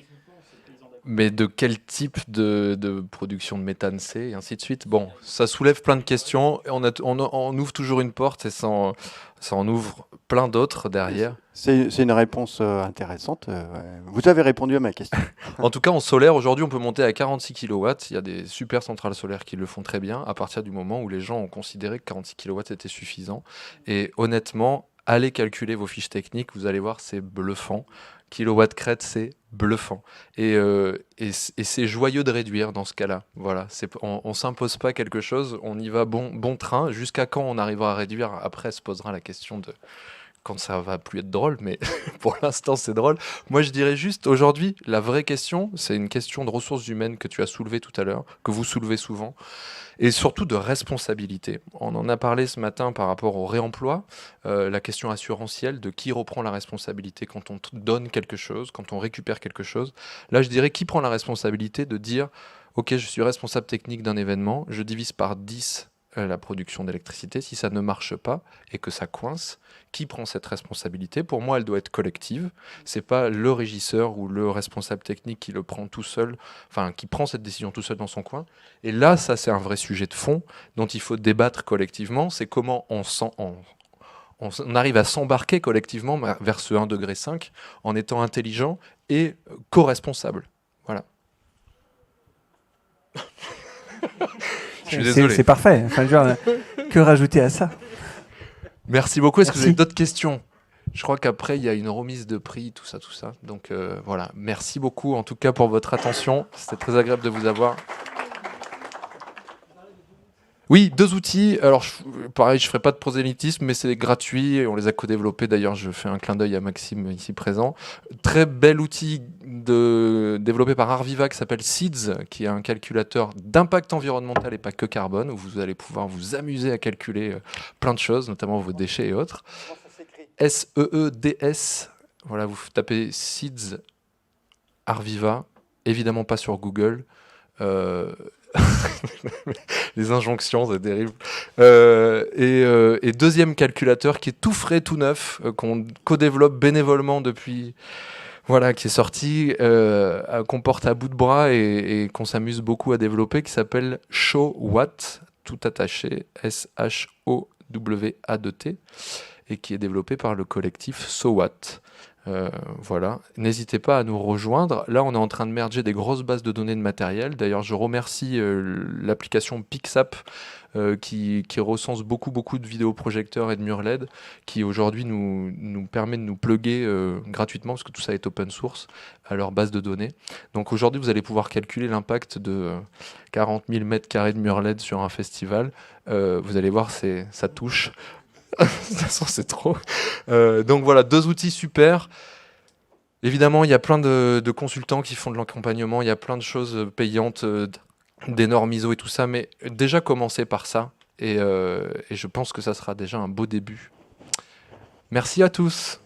mais de quel type de production de méthane c'est, et ainsi de suite. Bon, ça soulève plein de questions. Et on ouvre toujours une porte et ça en ouvre plein d'autres derrière. C'est une réponse intéressante. Ouais. Vous avez répondu à ma question. En tout cas, en solaire, aujourd'hui, on peut monter à 46 kW. Il y a des super centrales solaires qui le font très bien à partir du moment où les gens ont considéré que 46 kW était suffisant. Et honnêtement, allez calculer vos fiches techniques, vous allez voir, c'est bluffant. Kilowatt crête, c'est bluffant. Et c'est joyeux de réduire dans ce cas-là. Voilà, on ne s'impose pas quelque chose, on y va bon train. Jusqu'à quand on arrivera à réduire? Après se posera la question de quand ça va plus être drôle, mais pour l'instant c'est drôle. Moi je dirais juste, aujourd'hui, la vraie question, c'est une question de ressources humaines que tu as soulevée tout à l'heure, que vous soulevez souvent, et surtout de responsabilité. On en a parlé ce matin par rapport au réemploi, la question assurantielle de qui reprend la responsabilité quand on donne quelque chose, quand on récupère quelque chose. Là je dirais qui prend la responsabilité de dire ok, je suis responsable technique d'un événement, je divise par 10 la production d'électricité. Si ça ne marche pas et que ça coince, qui prend cette responsabilité? Pour moi, elle doit être collective. C'est pas le régisseur ou le responsable technique qui le prend tout seul, enfin qui prend cette décision tout seul dans son coin. Et là, ça c'est un vrai sujet de fond dont il faut débattre collectivement. C'est comment on arrive à s'embarquer collectivement vers ce 1,5 degré en étant intelligent et co-responsable. Voilà. Je suis désolé. C'est parfait. Enfin, genre, que rajouter à ça? Merci beaucoup. Est-ce que vous Merci. avez d'autres questions? Je crois qu'après, il y a une remise de prix, tout ça. Donc voilà, merci beaucoup en tout cas pour votre attention. C'était très agréable de vous avoir. Oui, 2 outils. Alors, pareil, je ne ferai pas de prosélytisme, mais c'est gratuit. On les a co-développés. D'ailleurs, je fais un clin d'œil à Maxime ici présent. Très bel outil développé par Arviva qui s'appelle Seeds, qui est un calculateur d'impact environnemental et pas que carbone, où vous allez pouvoir vous amuser à calculer plein de choses, notamment vos déchets et autres. SEEDS. Voilà, vous tapez Seeds Arviva. Évidemment pas sur Google. Les injonctions, c'est terrible. Et deuxième calculateur qui est tout frais, tout neuf, qu'on co-développe bénévolement depuis, voilà, qui est sorti, qu'on porte à bout de bras et qu'on s'amuse beaucoup à développer, qui s'appelle ShowWatt, tout attaché, SHOWAT, et qui est développé par le collectif SoWatt. Voilà, n'hésitez pas à nous rejoindre. Là, on est en train de merger des grosses bases de données de matériel. D'ailleurs, je remercie l'application Pixap qui recense beaucoup de vidéoprojecteurs et de murs LED, qui aujourd'hui nous permet de nous plugger gratuitement, parce que tout ça est open source, à leur base de données. Donc aujourd'hui, vous allez pouvoir calculer l'impact de 40 000 mètres carrés de murs LED sur un festival. Vous allez voir, ça touche. De toute façon, c'est trop. Donc voilà, 2 outils super. Évidemment, il y a plein de consultants qui font de l'accompagnement, il y a plein de choses payantes, des normes ISO et tout ça, mais déjà commencer par ça, et je pense que ça sera déjà un beau début. Merci à tous.